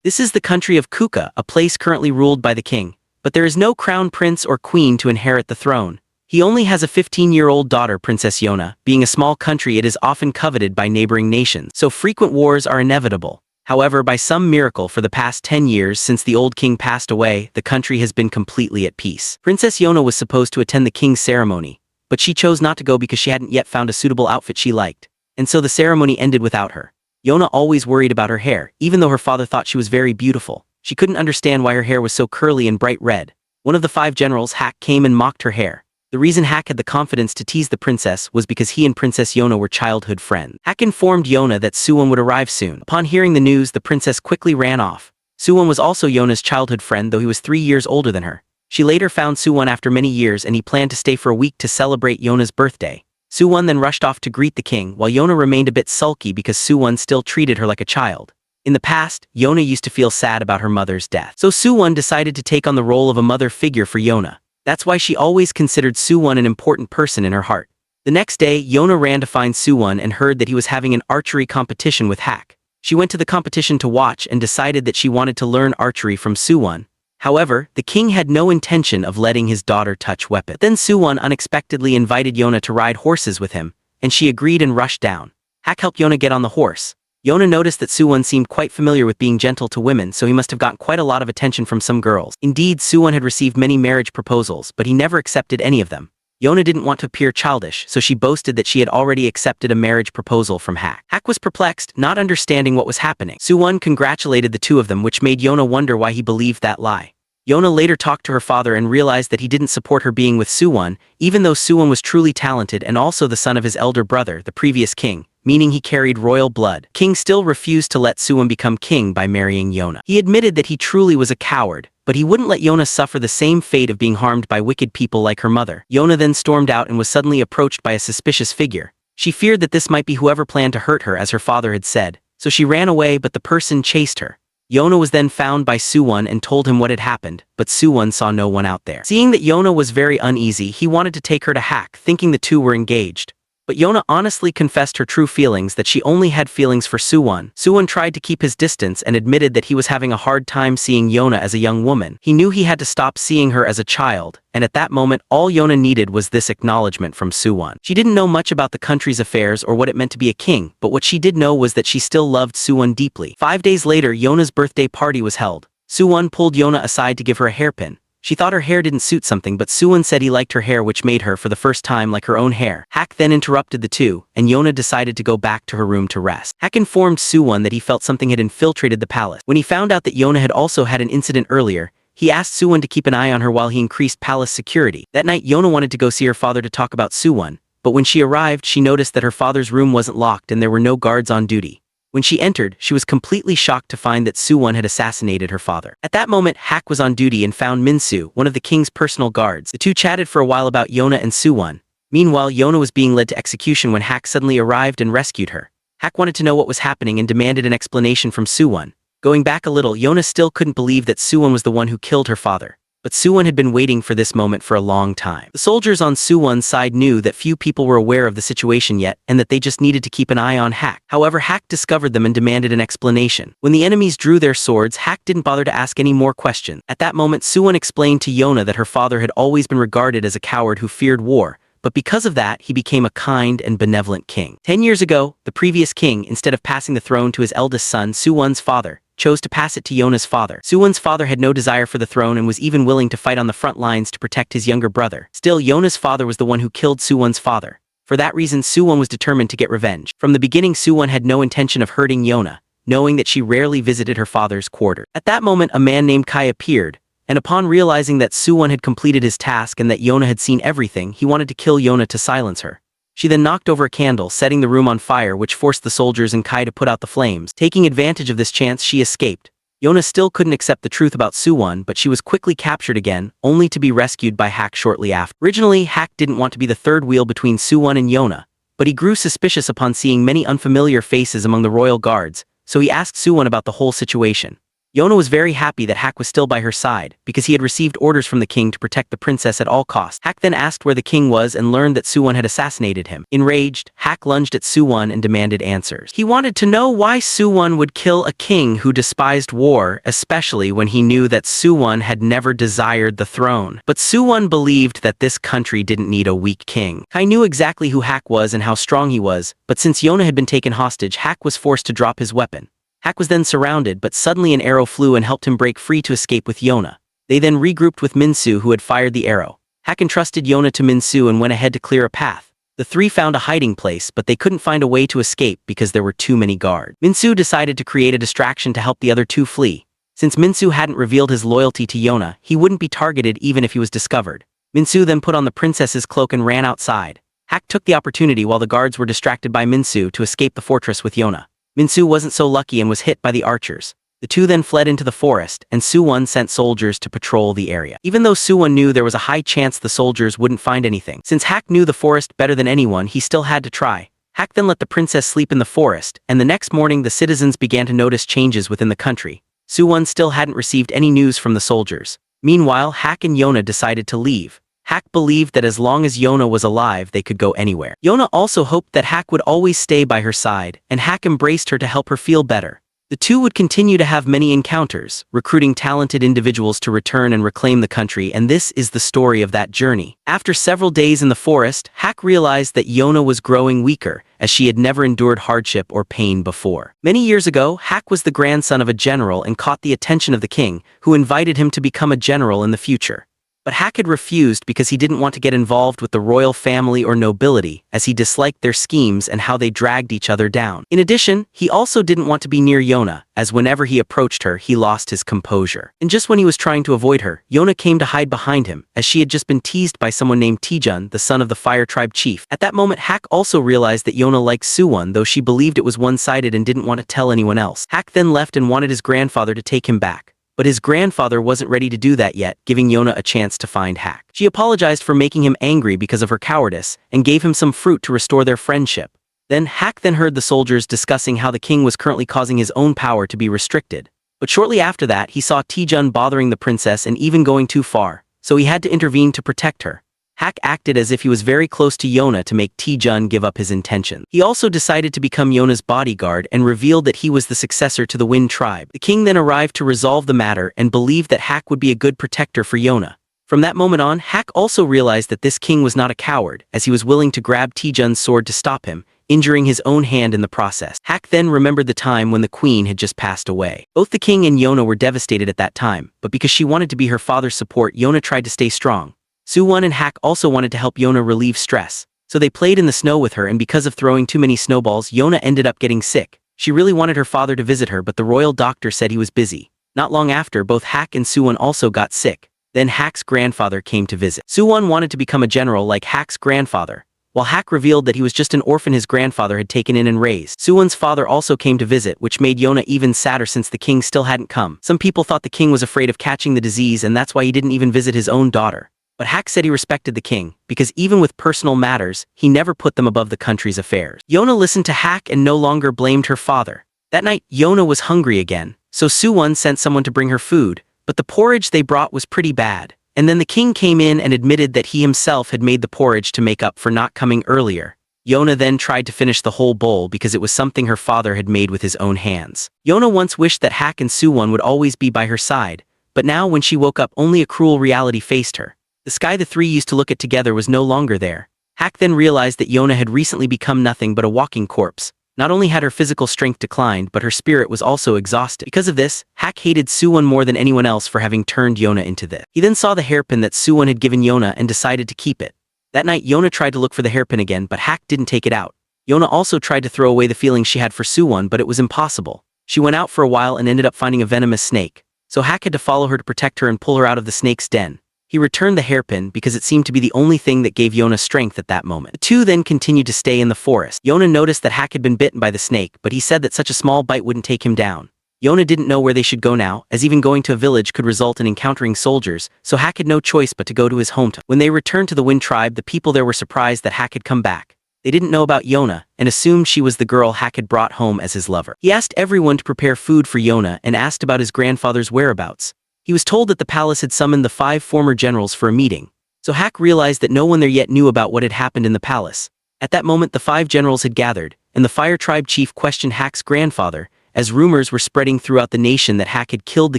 This is the country of Kouka, a place currently ruled by the king, but there is no crown prince or queen to inherit the throne. He only has a 15-year-old daughter, Princess Yona. Being a small country, it is often coveted by neighboring nations, so frequent wars are inevitable. However, by some miracle, for the past 10 years since the old king passed away, the country has been completely at peace. Princess Yona was supposed to attend the king's ceremony, but she chose not to go because she hadn't yet found a suitable outfit she liked, and so the ceremony ended without her. Yona always worried about her hair, even though her father thought she was very beautiful. She couldn't understand why her hair was so curly and bright red. One of the 5 generals, Hak, came and mocked her hair. The reason Hak had the confidence to tease the princess was because he and Princess Yona were childhood friends. Hak informed Yona that Suwon would arrive soon. Upon hearing the news, the princess quickly ran off. Suwon was also Yona's childhood friend, though he was 3 years older than her. She later found Suwon after many years, and he planned to stay for a week to celebrate Yona's birthday. Suwon then rushed off to greet the king, while Yona remained a bit sulky because Suwon still treated her like a child. In the past, Yona used to feel sad about her mother's death, so Suwon decided to take on the role of a mother figure for Yona. That's why she always considered Suwon an important person in her heart. The next day, Yona ran to find Suwon and heard that he was having an archery competition with Hak. She went to the competition to watch and decided that she wanted to learn archery from Suwon. However, the king had no intention of letting his daughter touch weapons. Then Suwon unexpectedly invited Yona to ride horses with him, and she agreed and rushed down. Hak helped Yona get on the horse. Yona noticed that Suwon seemed quite familiar with being gentle to women, so he must have gotten quite a lot of attention from some girls. Indeed, Suwon had received many marriage proposals, but he never accepted any of them. Yona didn't want to appear childish, so she boasted that she had already accepted a marriage proposal from Hak. Hak was perplexed, not understanding what was happening. Suwon congratulated the two of them, which made Yona wonder why he believed that lie. Yona later talked to her father and realized that he didn't support her being with Suwon, even though Suwon was truly talented and also the son of his elder brother, the previous king, meaning he carried royal blood. King still refused to let Suwon become king by marrying Yona. He admitted that he truly was a coward, but he wouldn't let Yona suffer the same fate of being harmed by wicked people like her mother. Yona then stormed out and was suddenly approached by a suspicious figure. She feared that this might be whoever planned to hurt her, as her father had said, so she ran away, but the person chased her. Yona was then found by Suwon and told him what had happened, but Suwon saw no one out there. Seeing that Yona was very uneasy, he wanted to take her to Hak, thinking the two were engaged. But Yona honestly confessed her true feelings, that she only had feelings for Suwon. Suwon tried to keep his distance and admitted that he was having a hard time seeing Yona as a young woman. He knew he had to stop seeing her as a child, and at that moment all Yona needed was this acknowledgement from Suwon. She didn't know much about the country's affairs or what it meant to be a king, but what she did know was that she still loved Suwon deeply. 5 days later, Yona's birthday party was held. Suwon pulled Yona aside to give her a hairpin. She thought her hair didn't suit something, but Suwon said he liked her hair, which made her, for the first time, like her own hair. Hak then interrupted the two, and Yona decided to go back to her room to rest. Hak informed Suwon that he felt something had infiltrated the palace. When he found out that Yona had also had an incident earlier, he asked Suwon to keep an eye on her while he increased palace security. That night, Yona wanted to go see her father to talk about Suwon, but when she arrived, she noticed that her father's room wasn't locked and there were no guards on duty. When she entered, she was completely shocked to find that Suwon had assassinated her father. At that moment, Hak was on duty and found Minsu, one of the king's personal guards. The two chatted for a while about Yona and Suwon. Meanwhile, Yona was being led to execution when Hak suddenly arrived and rescued her. Hak wanted to know what was happening and demanded an explanation from Suwon. Going back a little, Yona still couldn't believe that Suwon was the one who killed her father. But Suwon had been waiting for this moment for a long time. The soldiers on Suwon's side knew that few people were aware of the situation yet, and that they just needed to keep an eye on Hak. However, Hak discovered them and demanded an explanation. When the enemies drew their swords, Hak didn't bother to ask any more questions. At that moment, Suwon explained to Yona that her father had always been regarded as a coward who feared war, but because of that, he became a kind and benevolent king. 10 years ago, the previous king, instead of passing the throne to his eldest son, Suwon's father, chose to pass it to Yona's father. Suwon's father had no desire for the throne and was even willing to fight on the front lines to protect his younger brother. Still, Yona's father was the one who killed Suwon's father. For that reason, Suwon was determined to get revenge. From the beginning, Suwon had no intention of hurting Yona, knowing that she rarely visited her father's quarters. At that moment, a man named Kai appeared, and upon realizing that Suwon had completed his task and that Yona had seen everything, he wanted to kill Yona to silence her. She then knocked over a candle, setting the room on fire, which forced the soldiers and Kai to put out the flames. Taking advantage of this chance, she escaped. Yona still couldn't accept the truth about Suwon, but she was quickly captured again, only to be rescued by Hak shortly after. Originally, Hak didn't want to be the third wheel between Suwon and Yona, but he grew suspicious upon seeing many unfamiliar faces among the royal guards, so he asked Suwon about the whole situation. Yona was very happy that Hak was still by her side, because he had received orders from the king to protect the princess at all costs. Hak then asked where the king was and learned that Suwon had assassinated him. Enraged, Hak lunged at Suwon and demanded answers. He wanted to know why Suwon would kill a king who despised war, especially when he knew that Suwon had never desired the throne. But Suwon believed that this country didn't need a weak king. Kai knew exactly who Hak was and how strong he was, but since Yona had been taken hostage, Hak was forced to drop his weapon. Hak was then surrounded, but suddenly an arrow flew and helped him break free to escape with Yona. They then regrouped with Minsu, who had fired the arrow. Hak entrusted Yona to Minsu and went ahead to clear a path. The three found a hiding place, but they couldn't find a way to escape because there were too many guards. Minsu decided to create a distraction to help the other two flee. Since Minsu hadn't revealed his loyalty to Yona, he wouldn't be targeted even if he was discovered. Minsu then put on the princess's cloak and ran outside. Hak took the opportunity while the guards were distracted by Minsu to escape the fortress with Yona. Minsu wasn't so lucky and was hit by the archers. The two then fled into the forest, and Suwon sent soldiers to patrol the area. Even though Suwon knew there was a high chance the soldiers wouldn't find anything, since Hak knew the forest better than anyone, he still had to try. Hak then let the princess sleep in the forest, and the next morning the citizens began to notice changes within the country. Suwon still hadn't received any news from the soldiers. Meanwhile, Hak and Yona decided to leave. Hak believed that as long as Yona was alive, they could go anywhere. Yona also hoped that Hak would always stay by her side, and Hak embraced her to help her feel better. The two would continue to have many encounters, recruiting talented individuals to return and reclaim the country, and this is the story of that journey. After several days in the forest, Hak realized that Yona was growing weaker, as she had never endured hardship or pain before. Many years ago, Hak was the grandson of a general and caught the attention of the king, who invited him to become a general in the future. But Hak had refused because he didn't want to get involved with the royal family or nobility, as he disliked their schemes and how they dragged each other down. In addition, he also didn't want to be near Yona, as whenever he approached her, he lost his composure. And just when he was trying to avoid her, Yona came to hide behind him, as she had just been teased by someone named Taejun, the son of the Fire Tribe chief. At that moment, Hak also realized that Yona liked Suwon, though she believed it was one-sided and didn't want to tell anyone else. Hak then left and wanted his grandfather to take him back. But his grandfather wasn't ready to do that yet, giving Yona a chance to find Hak. She apologized for making him angry because of her cowardice, and gave him some fruit to restore their friendship. Then Hak heard the soldiers discussing how the king was currently causing his own power to be restricted. But shortly after that, he saw Taejun bothering the princess and even going too far, so he had to intervene to protect her. Hak acted as if he was very close to Yona to make Taejun give up his intention. He also decided to become Yona's bodyguard and revealed that he was the successor to the Wind tribe. The king then arrived to resolve the matter and believed that Hak would be a good protector for Yona. From that moment on, Hak also realized that this king was not a coward, as he was willing to grab Taejun's sword to stop him, injuring his own hand in the process. Hak then remembered the time when the queen had just passed away. Both the king and Yona were devastated at that time, but because she wanted to be her father's support, Yona tried to stay strong. Suwon and Hak also wanted to help Yona relieve stress, so they played in the snow with her, and because of throwing too many snowballs, Yona ended up getting sick. She really wanted her father to visit her, but the royal doctor said he was busy. Not long after, both Hak and Suwon also got sick. Then Hak's grandfather came to visit. Suwon wanted to become a general like Hak's grandfather, while Hak revealed that he was just an orphan his grandfather had taken in and raised. Suwon's father also came to visit, which made Yona even sadder since the king still hadn't come. Some people thought the king was afraid of catching the disease, and that's why he didn't even visit his own daughter. But Hak said he respected the king, because even with personal matters, he never put them above the country's affairs. Yona listened to Hak and no longer blamed her father. That night, Yona was hungry again, so Suwon sent someone to bring her food, but the porridge they brought was pretty bad. And then the king came in and admitted that he himself had made the porridge to make up for not coming earlier. Yona then tried to finish the whole bowl because it was something her father had made with his own hands. Yona once wished that Hak and Suwon would always be by her side, but now when she woke up, only a cruel reality faced her. The sky the three used to look at together was no longer there. Hak then realized that Yona had recently become nothing but a walking corpse. Not only had her physical strength declined, but her spirit was also exhausted. Because of this, Hak hated Suwon more than anyone else for having turned Yona into this. He then saw the hairpin that Suwon had given Yona and decided to keep it. That night, Yona tried to look for the hairpin again, but Hak didn't take it out. Yona also tried to throw away the feelings she had for Suwon, but it was impossible. She went out for a while and ended up finding a venomous snake. So Hak had to follow her to protect her and pull her out of the snake's den. He returned the hairpin because it seemed to be the only thing that gave Yona strength at that moment. The two then continued to stay in the forest. Yona noticed that Hak had been bitten by the snake, but he said that such a small bite wouldn't take him down. Yona didn't know where they should go now, as even going to a village could result in encountering soldiers, so Hak had no choice but to go to his hometown. When they returned to the Wind tribe, the people there were surprised that Hak had come back. They didn't know about Yona, and assumed she was the girl Hak had brought home as his lover. He asked everyone to prepare food for Yona and asked about his grandfather's whereabouts. He was told that the palace had summoned the 5 former generals for a meeting, so Hak realized that no one there yet knew about what had happened in the palace. At that moment the 5 generals had gathered, and the Fire Tribe chief questioned Hak's grandfather, as rumors were spreading throughout the nation that Hak had killed the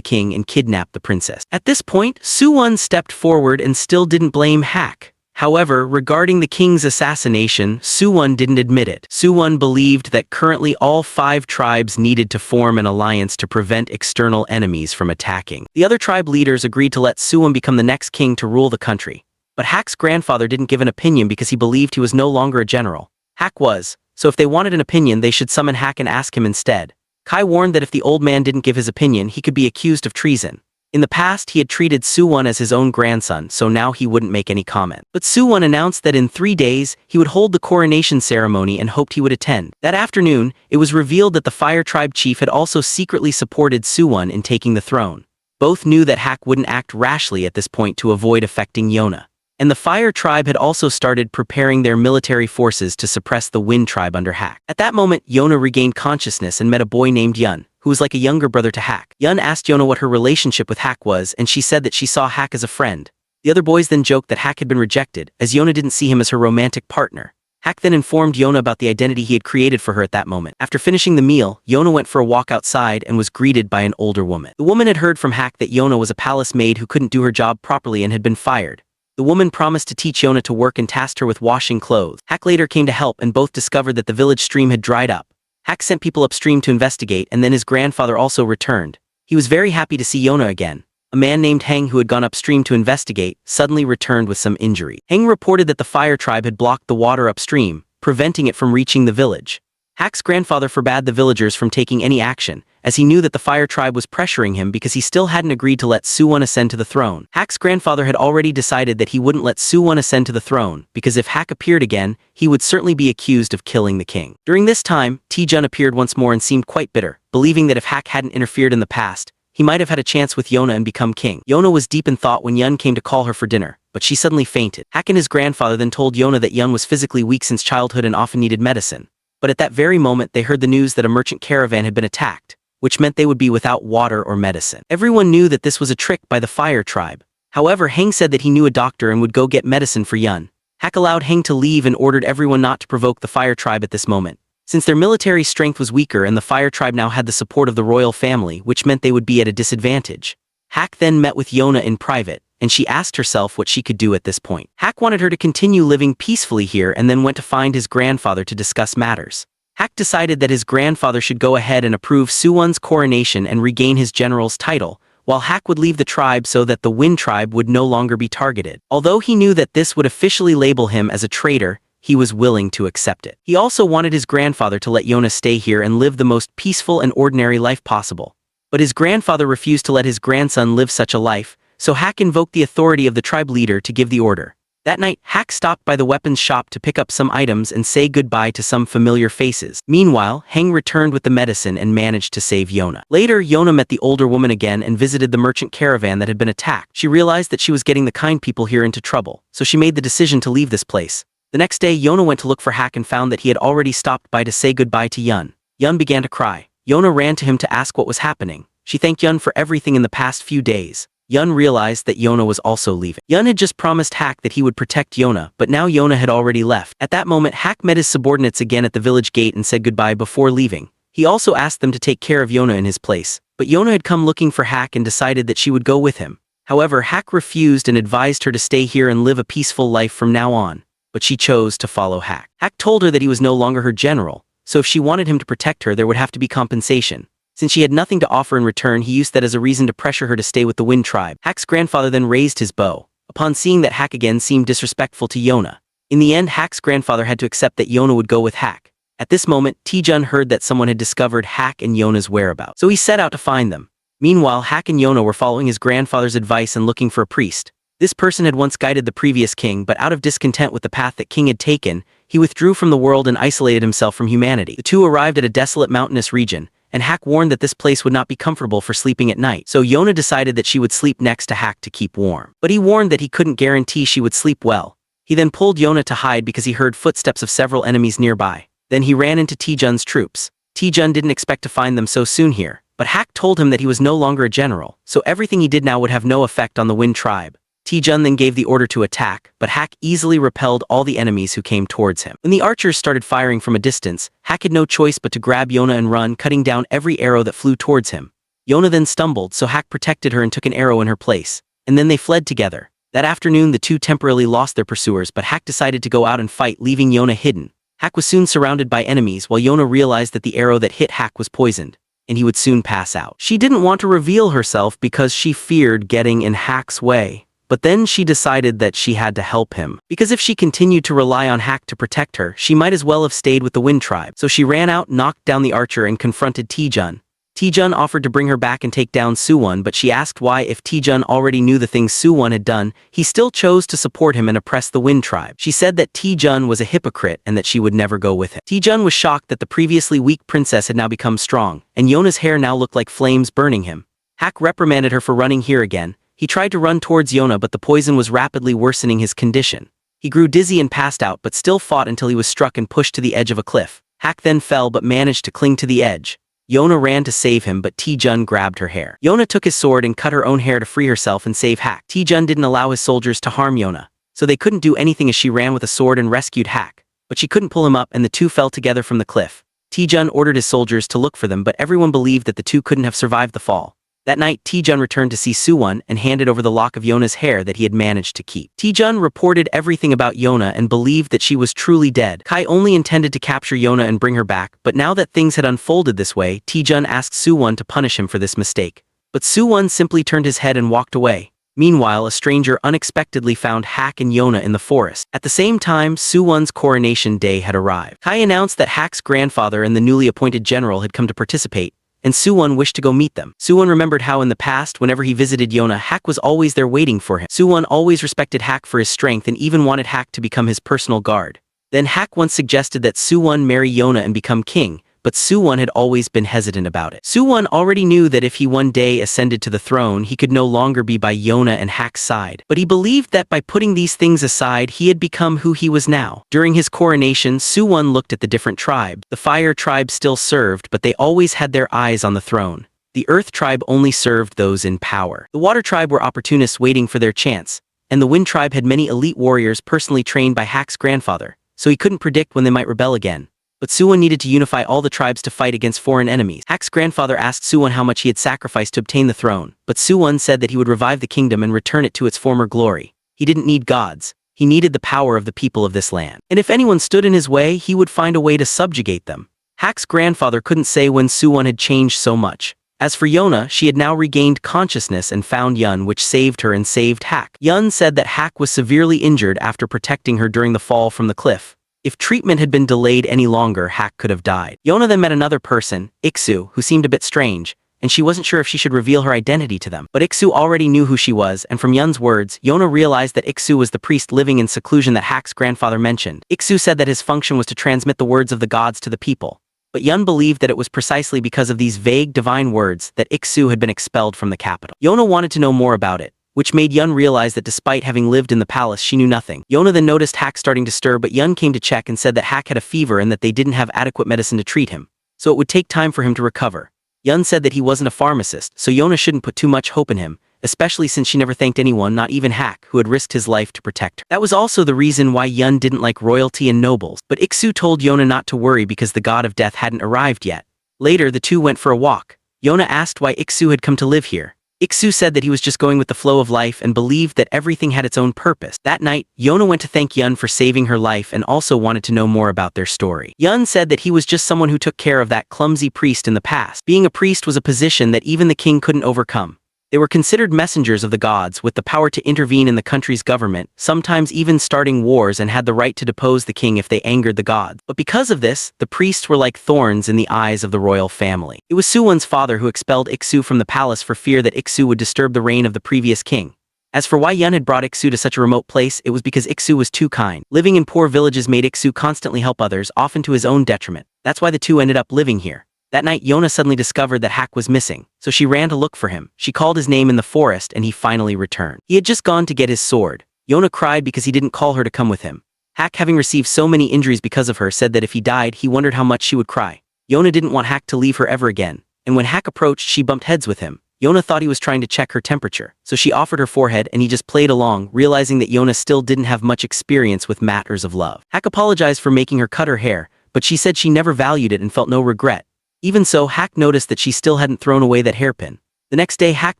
king and kidnapped the princess. At this point, Suwon stepped forward and still didn't blame Hak. However, regarding the king's assassination, Suwon didn't admit it. Suwon believed that currently all 5 tribes needed to form an alliance to prevent external enemies from attacking. The other tribe leaders agreed to let Suwon become the next king to rule the country. But Hak's grandfather didn't give an opinion because he believed he was no longer a general. Hak was, so if they wanted an opinion they should summon Hak and ask him instead. Kai warned that if the old man didn't give his opinion he could be accused of treason. In the past he had treated Suwon as his own grandson, so now he wouldn't make any comment. But Suwon announced that in 3 days he would hold the coronation ceremony and hoped he would attend. That afternoon, it was revealed that the Fire Tribe chief had also secretly supported Suwon in taking the throne. Both knew that Hak wouldn't act rashly at this point to avoid affecting Yona. And the Fire Tribe had also started preparing their military forces to suppress the Wind Tribe under Hak. At that moment, Yona regained consciousness and met a boy named Yun, who was like a younger brother to Hak. Yun asked Yona what her relationship with Hak was, and she said that she saw Hak as a friend. The other boys then joked that Hak had been rejected, as Yona didn't see him as her romantic partner. Hak then informed Yona about the identity he had created for her at that moment. After finishing the meal, Yona went for a walk outside and was greeted by an older woman. The woman had heard from Hak that Yona was a palace maid who couldn't do her job properly and had been fired. The woman promised to teach Yona to work and tasked her with washing clothes. Hak later came to help and both discovered that the village stream had dried up. Hak sent people upstream to investigate and then his grandfather also returned. He was very happy to see Yona again. A man named Heng who had gone upstream to investigate suddenly returned with some injury. Heng reported that the Fire Tribe had blocked the water upstream, preventing it from reaching the village. Hak's grandfather forbade the villagers from taking any action, as he knew that the Fire Tribe was pressuring him because he still hadn't agreed to let Suwon ascend to the throne. Hak's grandfather had already decided that he wouldn't let Suwon ascend to the throne, because if Hak appeared again, he would certainly be accused of killing the king. During this time, Taejun appeared once more and seemed quite bitter, believing that if Hak hadn't interfered in the past, he might have had a chance with Yona and become king. Yona was deep in thought when Yun came to call her for dinner, but she suddenly fainted. Hak and his grandfather then told Yona that Yun was physically weak since childhood and often needed medicine. But at that very moment they heard the news that a merchant caravan had been attacked, which meant they would be without water or medicine. Everyone knew that this was a trick by the Fire Tribe. However, Heng said that he knew a doctor and would go get medicine for Yun. Hak allowed Heng to leave and ordered everyone not to provoke the Fire Tribe at this moment, since their military strength was weaker and the Fire Tribe now had the support of the royal family, which meant they would be at a disadvantage. Hak then met with Yona in private, and she asked herself what she could do at this point. Hak wanted her to continue living peacefully here and then went to find his grandfather to discuss matters. Hak decided that his grandfather should go ahead and approve Suwon's coronation and regain his general's title, while Hak would leave the tribe so that the Wind Tribe would no longer be targeted. Although he knew that this would officially label him as a traitor, he was willing to accept it. He also wanted his grandfather to let Yona stay here and live the most peaceful and ordinary life possible. But his grandfather refused to let his grandson live such a life, so Hak invoked the authority of the tribe leader to give the order. That night, Hak stopped by the weapons shop to pick up some items and say goodbye to some familiar faces. Meanwhile, Heng returned with the medicine and managed to save Yona. Later, Yona met the older woman again and visited the merchant caravan that had been attacked. She realized that she was getting the kind people here into trouble, so she made the decision to leave this place. The next day, Yona went to look for Hak and found that he had already stopped by to say goodbye to Yun. Yun began to cry. Yona ran to him to ask what was happening. She thanked Yun for everything in the past few days. Yun realized that Yona was also leaving. Yun had just promised Hak that he would protect Yona, but now Yona had already left. At that moment, Hak met his subordinates again at the village gate and said goodbye before leaving. He also asked them to take care of Yona in his place, but Yona had come looking for Hak and decided that she would go with him. However, Hak refused and advised her to stay here and live a peaceful life from now on, but she chose to follow Hak. Hak told her that he was no longer her general, so if she wanted him to protect her there would have to be compensation. Since she had nothing to offer in return, he used that as a reason to pressure her to stay with the Wind Tribe. Hak's grandfather then raised his bow, upon seeing that Hak again seemed disrespectful to Yona. In the end, Hak's grandfather had to accept that Yona would go with Hak. At this moment, Taejun heard that someone had discovered Hak and Yona's whereabouts, so he set out to find them. Meanwhile, Hak and Yona were following his grandfather's advice and looking for a priest. This person had once guided the previous king, but out of discontent with the path that king had taken, he withdrew from the world and isolated himself from humanity. The two arrived at a desolate mountainous region, and Hak warned that this place would not be comfortable for sleeping at night, so Yona decided that she would sleep next to Hak to keep warm. But he warned that he couldn't guarantee she would sleep well. He then pulled Yona to hide because he heard footsteps of several enemies nearby. Then he ran into Taejun's troops. Taejun didn't expect to find them so soon here, but Hak told him that he was no longer a general, so everything he did now would have no effect on the Wind tribe. Taejun then gave the order to attack, but Hak easily repelled all the enemies who came towards him. When the archers started firing from a distance, Hak had no choice but to grab Yona and run, cutting down every arrow that flew towards him. Yona then stumbled, so Hak protected her and took an arrow in her place, and then they fled together. That afternoon the two temporarily lost their pursuers, but Hak decided to go out and fight, leaving Yona hidden. Hak was soon surrounded by enemies while Yona realized that the arrow that hit Hak was poisoned, and he would soon pass out. She didn't want to reveal herself because she feared getting in Hak's way. But then she decided that she had to help him, because if she continued to rely on Hak to protect her, she might as well have stayed with the Wind tribe. So she ran out, knocked down the archer, and confronted Taejun. Taejun offered to bring her back and take down Suwon, but she asked why, if Taejun already knew the things Suwon had done, he still chose to support him and oppress the Wind tribe. She said that Taejun was a hypocrite and that she would never go with him. Taejun was shocked that the previously weak princess had now become strong, and Yona's hair now looked like flames burning him. Hak reprimanded her for running here again. He tried to run towards Yona, but the poison was rapidly worsening his condition. He grew dizzy and passed out, but still fought until he was struck and pushed to the edge of a cliff. Hak then fell but managed to cling to the edge. Yona ran to save him, but Taejun grabbed her hair. Yona took his sword and cut her own hair to free herself and save Hak. Taejun didn't allow his soldiers to harm Yona, so they couldn't do anything as she ran with a sword and rescued Hak. But she couldn't pull him up and the two fell together from the cliff. Taejun ordered his soldiers to look for them, but everyone believed that the two couldn't have survived the fall. That night, Taejun returned to see Suwon and handed over the lock of Yona's hair that he had managed to keep. Taejun reported everything about Yona and believed that she was truly dead. Kai only intended to capture Yona and bring her back, but now that things had unfolded this way, Taejun asked Suwon to punish him for this mistake. But Suwon simply turned his head and walked away. Meanwhile, a stranger unexpectedly found Hak and Yona in the forest. At the same time, Suwon's coronation day had arrived. Kai announced that Hak's grandfather and the newly appointed general had come to participate, and Suwon wished to go meet them. Suwon remembered how in the past, whenever he visited Yona, Hak was always there waiting for him. Suwon always respected Hak for his strength and even wanted Hak to become his personal guard. Then Hak once suggested that Suwon marry Yona and become king, but Suwon had always been hesitant about it. Suwon already knew that if he one day ascended to the throne, he could no longer be by Yona and Hak's side. But he believed that by putting these things aside, he had become who he was now. During his coronation, Suwon looked at the different tribes. The Fire tribe still served, but they always had their eyes on the throne. The Earth tribe only served those in power. The Water tribe were opportunists waiting for their chance, and the Wind tribe had many elite warriors personally trained by Hak's grandfather, so he couldn't predict when they might rebel again. But Suwon needed to unify all the tribes to fight against foreign enemies. Hak's grandfather asked Suwon how much he had sacrificed to obtain the throne, but Suwon said that he would revive the kingdom and return it to its former glory. He didn't need gods. He needed the power of the people of this land. And if anyone stood in his way, he would find a way to subjugate them. Hak's grandfather couldn't say when Suwon had changed so much. As for Yona, she had now regained consciousness and found Yun, which saved her and saved Hak. Yun said that Hak was severely injured after protecting her during the fall from the cliff. If treatment had been delayed any longer, Hak could have died. Yona then met another person, Iksu, who seemed a bit strange, and she wasn't sure if she should reveal her identity to them. But Iksu already knew who she was, and from Yun's words, Yona realized that Iksu was the priest living in seclusion that Hak's grandfather mentioned. Iksu said that his function was to transmit the words of the gods to the people. But Yun believed that it was precisely because of these vague divine words that Iksu had been expelled from the capital. Yona wanted to know more about it, which made Yun realize that despite having lived in the palace, she knew nothing. Yona then noticed Hak starting to stir, but Yun came to check and said that Hak had a fever and that they didn't have adequate medicine to treat him, so it would take time for him to recover. Yun said that he wasn't a pharmacist, so Yona shouldn't put too much hope in him, especially since she never thanked anyone, not even Hak, who had risked his life to protect her. That was also the reason why Yun didn't like royalty and nobles, but Iksu told Yona not to worry because the god of death hadn't arrived yet. Later, the two went for a walk. Yona asked why Iksu had come to live here. Iksu said that he was just going with the flow of life and believed that everything had its own purpose. That night, Yona went to thank Yun for saving her life and also wanted to know more about their story. Yun said that he was just someone who took care of that clumsy priest in the past. Being a priest was a position that even the king couldn't overcome. They were considered messengers of the gods with the power to intervene in the country's government, sometimes even starting wars, and had the right to depose the king if they angered the gods. But because of this, the priests were like thorns in the eyes of the royal family. It was Suwon's father who expelled Iksu from the palace for fear that Iksu would disturb the reign of the previous king. As for why Yun had brought Iksu to such a remote place, it was because Iksu was too kind. Living in poor villages made Iksu constantly help others, often to his own detriment. That's why the two ended up living here. That night, Yona suddenly discovered that Hak was missing, so she ran to look for him. She called his name in the forest and he finally returned. He had just gone to get his sword. Yona cried because he didn't call her to come with him. Hak, having received so many injuries because of her, said that if he died, he wondered how much she would cry. Yona didn't want Hak to leave her ever again, and when Hak approached, she bumped heads with him. Yona thought he was trying to check her temperature, so she offered her forehead and he just played along, realizing that Yona still didn't have much experience with matters of love. Hak apologized for making her cut her hair, but she said she never valued it and felt no regret. Even so, Hak noticed that she still hadn't thrown away that hairpin. The next day, Hak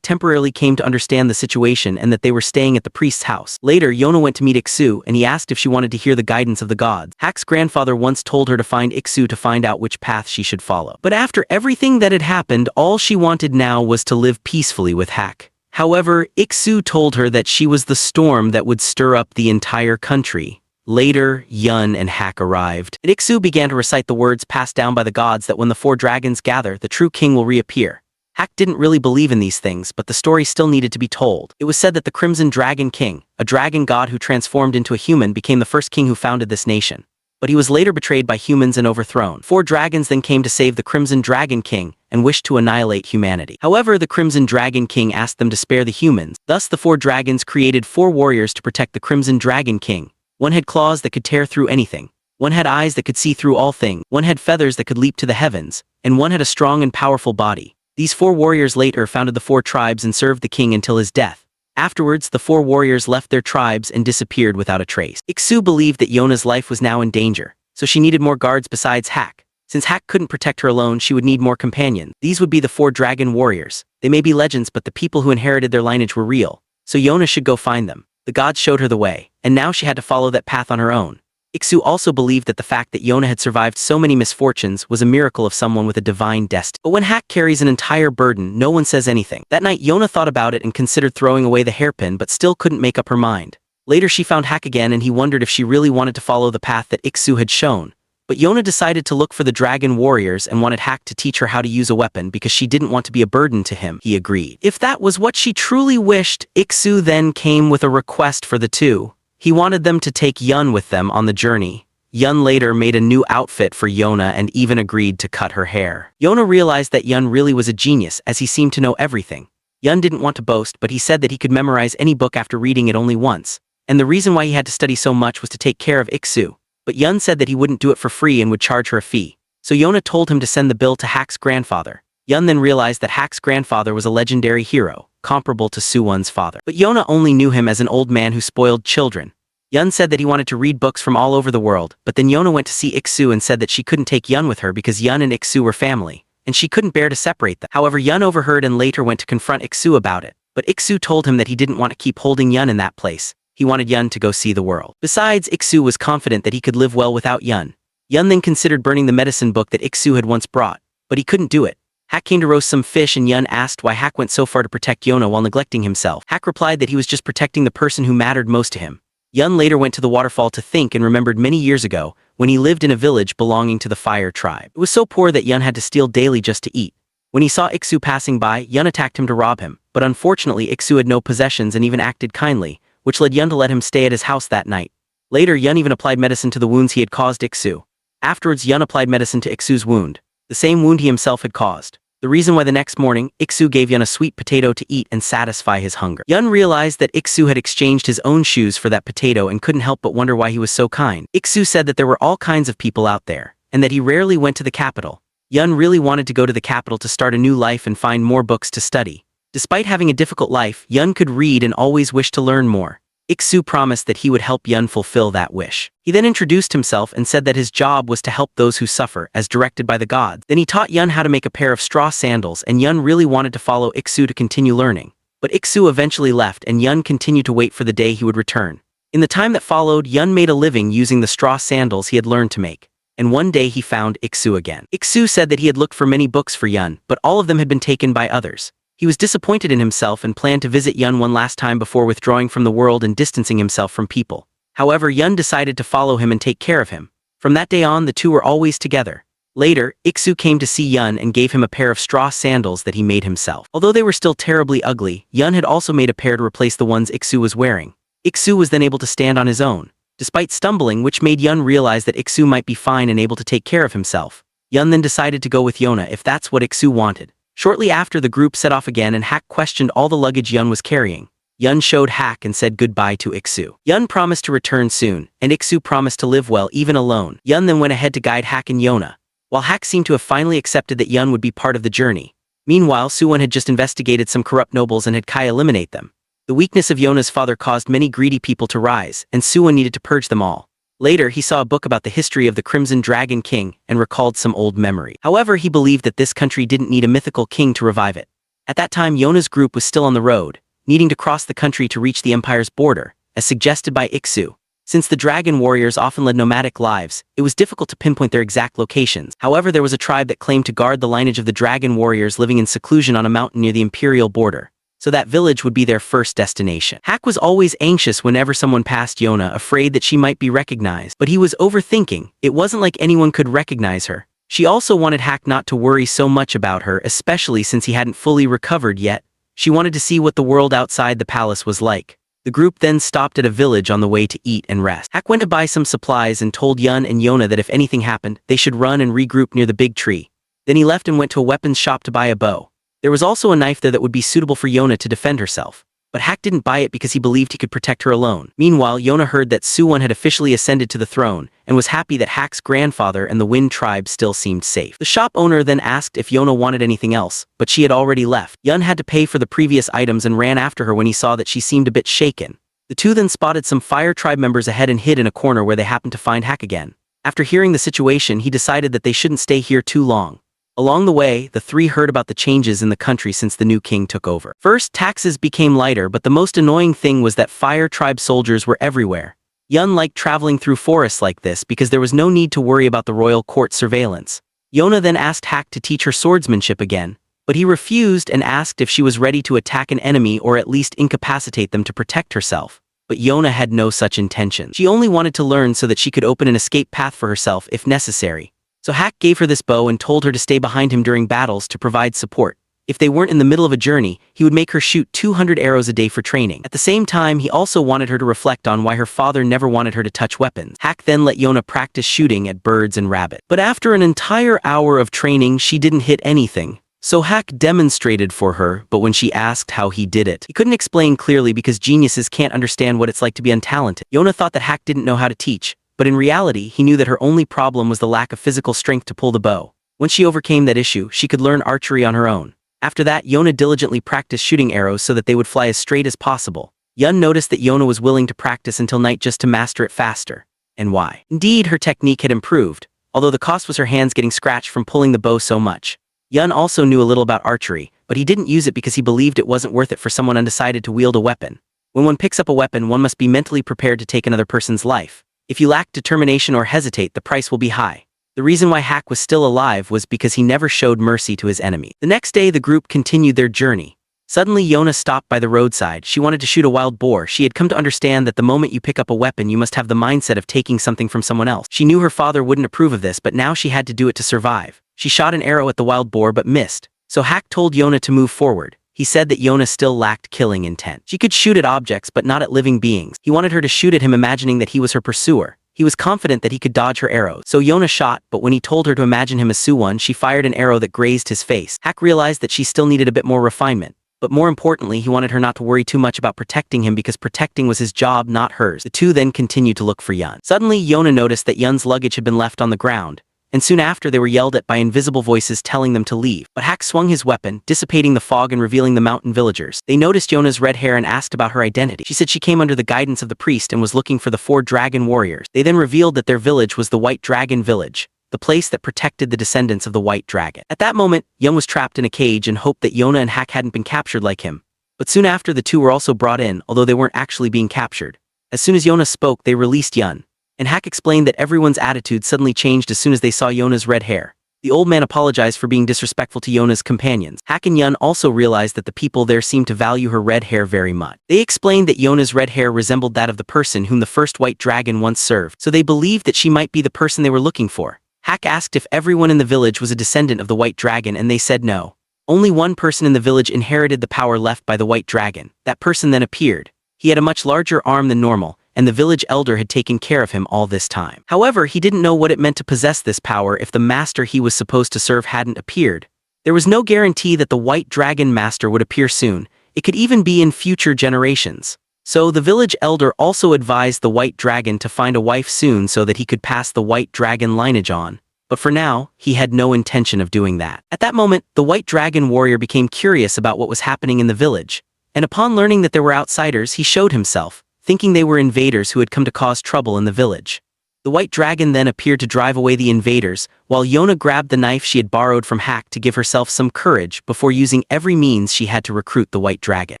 temporarily came to understand the situation and that they were staying at the priest's house. Later, Yona went to meet Iksu and he asked if she wanted to hear the guidance of the gods. Hak's grandfather once told her to find Iksu to find out which path she should follow. But after everything that had happened, all she wanted now was to live peacefully with Hak. However, Iksu told her that she was the storm that would stir up the entire country. Later, Yun and Hak arrived, and Iksu began to recite the words passed down by the gods that when the 4 dragons gather, the true king will reappear. Hak didn't really believe in these things, but the story still needed to be told. It was said that the Crimson Dragon King, a dragon god who transformed into a human, became the first king who founded this nation. But he was later betrayed by humans and overthrown. 4 dragons then came to save the Crimson Dragon King and wished to annihilate humanity. However, the Crimson Dragon King asked them to spare the humans. Thus, the 4 dragons created 4 warriors to protect the Crimson Dragon King. One had claws that could tear through anything. One had eyes that could see through all things. One had feathers that could leap to the heavens. And one had a strong and powerful body. These 4 warriors later founded the 4 tribes and served the king until his death. Afterwards, the 4 warriors left their tribes and disappeared without a trace. Iksu believed that Yona's life was now in danger, so she needed more guards besides Hak. Since Hak couldn't protect her alone, she would need more companions. These would be the 4 dragon warriors. They may be legends, but the people who inherited their lineage were real, so Yona should go find them. The gods showed her the way, and now she had to follow that path on her own. Iksu also believed that the fact that Yona had survived so many misfortunes was a miracle of someone with a divine destiny. But when Hak carries an entire burden, no one says anything. That night, Yona thought about it and considered throwing away the hairpin, but still couldn't make up her mind. Later, she found Hak again and he wondered if she really wanted to follow the path that Iksu had shown. But Yona decided to look for the dragon warriors and wanted Hak to teach her how to use a weapon because she didn't want to be a burden to him. He agreed. If that was what she truly wished, Iksu then came with a request for the 2. He wanted them to take Yun with them on the journey. Yun later made a new outfit for Yona and even agreed to cut her hair. Yona realized that Yun really was a genius as he seemed to know everything. Yun didn't want to boast, but he said that he could memorize any book after reading it only once. And the reason why he had to study so much was to take care of Iksu. But Yun said that he wouldn't do it for free and would charge her a fee. So Yona told him to send the bill to Hak's grandfather. Yun then realized that Hak's grandfather was a legendary hero, comparable to Suwon's father. But Yona only knew him as an old man who spoiled children. Yun said that he wanted to read books from all over the world, but then Yona went to see Iksu and said that she couldn't take Yun with her because Yun and Iksu were family, and she couldn't bear to separate them. However, Yun overheard and later went to confront Iksu about it, but Iksu told him that he didn't want to keep holding Yun in that place. He wanted Yun to go see the world. Besides, Iksu was confident that he could live well without Yun. Yun then considered burning the medicine book that Iksu had once brought, but he couldn't do it. Hak came to roast some fish and Yun asked why Hak went so far to protect Yona while neglecting himself. Hak replied that he was just protecting the person who mattered most to him. Yun later went to the waterfall to think and remembered many years ago, when he lived in a village belonging to the Fire tribe. It was so poor that Yun had to steal daily just to eat. When he saw Iksu passing by, Yun attacked him to rob him, but unfortunately Iksu had no possessions and even acted kindly, which led Yun to let him stay at his house that night. Later, Yun even applied medicine to the wounds he had caused Iksu. Afterwards, Yun applied medicine to Iksu's wound, the same wound he himself had caused. The reason why the next morning, Iksu gave Yun a sweet potato to eat and satisfy his hunger. Yun realized that Iksu had exchanged his own shoes for that potato and couldn't help but wonder why he was so kind. Iksu said that there were all kinds of people out there, and that he rarely went to the capital. Yun really wanted to go to the capital to start a new life and find more books to study. Despite having a difficult life, Yun could read and always wished to learn more. Iksu promised that he would help Yun fulfill that wish. He then introduced himself and said that his job was to help those who suffer, as directed by the gods. Then he taught Yun how to make a pair of straw sandals, and Yun really wanted to follow Iksu to continue learning. But Iksu eventually left and Yun continued to wait for the day he would return. In the time that followed, Yun made a living using the straw sandals he had learned to make. And one day he found Iksu again. Iksu said that he had looked for many books for Yun, but all of them had been taken by others. He was disappointed in himself and planned to visit Yun one last time before withdrawing from the world and distancing himself from people. However, Yun decided to follow him and take care of him. From that day on, the two were always together. Later, Iksu came to see Yun and gave him a pair of straw sandals that he made himself. Although they were still terribly ugly, Yun had also made a pair to replace the ones Iksu was wearing. Iksu was then able to stand on his own, despite stumbling, which made Yun realize that Iksu might be fine and able to take care of himself. Yun then decided to go with Yona if that's what Iksu wanted. Shortly after, the group set off again and Hak questioned all the luggage Yun was carrying. Yun showed Hak and said goodbye to Iksu. Yun promised to return soon, and Iksu promised to live well even alone. Yun then went ahead to guide Hak and Yona. While Hak seemed to have finally accepted that Yun would be part of the journey. Meanwhile, Suwon had just investigated some corrupt nobles and had Kai eliminate them. The weakness of Yona's father caused many greedy people to rise, and Suwon needed to purge them all. Later, he saw a book about the history of the Crimson Dragon King and recalled some old memory. However, he believed that this country didn't need a mythical king to revive it. At that time, Yona's group was still on the road, needing to cross the country to reach the empire's border, as suggested by Iksu. Since the dragon warriors often led nomadic lives, it was difficult to pinpoint their exact locations. However, there was a tribe that claimed to guard the lineage of the dragon warriors living in seclusion on a mountain near the imperial border. So that village would be their first destination. Hak was always anxious whenever someone passed Yona, afraid that she might be recognized. But he was overthinking. It wasn't like anyone could recognize her. She also wanted Hak not to worry so much about her, especially since he hadn't fully recovered yet. She wanted to see what the world outside the palace was like. The group then stopped at a village on the way to eat and rest. Hak went to buy some supplies and told Yun and Yona that if anything happened, they should run and regroup near the big tree. Then he left and went to a weapons shop to buy a bow. There was also a knife there that would be suitable for Yona to defend herself. But Hak didn't buy it because he believed he could protect her alone. Meanwhile, Yona heard that Suwon had officially ascended to the throne, and was happy that Hak's grandfather and the Wind tribe still seemed safe. The shop owner then asked if Yona wanted anything else, but she had already left. Yun had to pay for the previous items and ran after her when he saw that she seemed a bit shaken. The two then spotted some Fire tribe members ahead and hid in a corner where they happened to find Hak again. After hearing the situation, he decided that they shouldn't stay here too long. Along the way, the three heard about the changes in the country since the new king took over. First, taxes became lighter, but the most annoying thing was that Fire tribe soldiers were everywhere. Yun liked traveling through forests like this because there was no need to worry about the royal court surveillance. Yona then asked Hak to teach her swordsmanship again, but he refused and asked if she was ready to attack an enemy or at least incapacitate them to protect herself. But Yona had no such intention. She only wanted to learn so that she could open an escape path for herself if necessary. So Hak gave her this bow and told her to stay behind him during battles to provide support. If they weren't in the middle of a journey, he would make her shoot 200 arrows a day for training. At the same time, he also wanted her to reflect on why her father never wanted her to touch weapons. Hak then let Yona practice shooting at birds and rabbits. But after an entire hour of training, she didn't hit anything. So Hak demonstrated for her, but when she asked how he did it, he couldn't explain clearly because geniuses can't understand what it's like to be untalented. Yona thought that Hak didn't know how to teach, but in reality, he knew that her only problem was the lack of physical strength to pull the bow. Once she overcame that issue, she could learn archery on her own. After that, Yona diligently practiced shooting arrows so that they would fly as straight as possible. Yun noticed that Yona was willing to practice until night just to master it faster. And why? Indeed, her technique had improved, although the cost was her hands getting scratched from pulling the bow so much. Yun also knew a little about archery, but he didn't use it because he believed it wasn't worth it for someone undecided to wield a weapon. When one picks up a weapon, one must be mentally prepared to take another person's life. If you lack determination or hesitate, the price will be high. The reason why Hak was still alive was because he never showed mercy to his enemy. The next day, the group continued their journey. Suddenly, Yona stopped by the roadside. She wanted to shoot a wild boar. She had come to understand that the moment you pick up a weapon, you must have the mindset of taking something from someone else. She knew her father wouldn't approve of this, but now she had to do it to survive. She shot an arrow at the wild boar but missed. So Hak told Yona to move forward. He said that Yona still lacked killing intent. She could shoot at objects but not at living beings. He wanted her to shoot at him, imagining that he was her pursuer. He was confident that he could dodge her arrows. So Yona shot, but when he told her to imagine him as Suwon, she fired an arrow that grazed his face. Hak realized that she still needed a bit more refinement. But more importantly, he wanted her not to worry too much about protecting him because protecting was his job, not hers. The two then continued to look for Yun. Suddenly, Yona noticed that Yun's luggage had been left on the ground, and soon after they were yelled at by invisible voices telling them to leave. But Hak swung his weapon, dissipating the fog and revealing the mountain villagers. They noticed Yona's red hair and asked about her identity. She said she came under the guidance of the priest and was looking for the 4 dragon warriors. They then revealed that their village was the White Dragon Village, the place that protected the descendants of the White Dragon. At that moment, Yun was trapped in a cage and hoped that Yona and Hak hadn't been captured like him. But soon after, the two were also brought in, although they weren't actually being captured. As soon as Yona spoke, they released Yun. And Hak explained that everyone's attitude suddenly changed as soon as they saw Yona's red hair. The old man apologized for being disrespectful to Yona's companions. Hak and Yun also realized that the people there seemed to value her red hair very much. They explained that Yona's red hair resembled that of the person whom the first white dragon once served, so they believed that she might be the person they were looking for. Hak asked if everyone in the village was a descendant of the white dragon, and they said no. Only one person in the village inherited the power left by the white dragon. That person then appeared. He had a much larger arm than normal, and the village elder had taken care of him all this time. However, he didn't know what it meant to possess this power if the master he was supposed to serve hadn't appeared. There was no guarantee that the White Dragon Master would appear soon. It could even be in future generations. So the village elder also advised the white dragon to find a wife soon so that he could pass the white dragon lineage on. But for now, he had no intention of doing that. At that moment, the white dragon warrior became curious about what was happening in the village. And upon learning that there were outsiders, he showed himself, thinking they were invaders who had come to cause trouble in the village. The white dragon then appeared to drive away the invaders, while Yona grabbed the knife she had borrowed from Hak to give herself some courage before using every means she had to recruit the white dragon.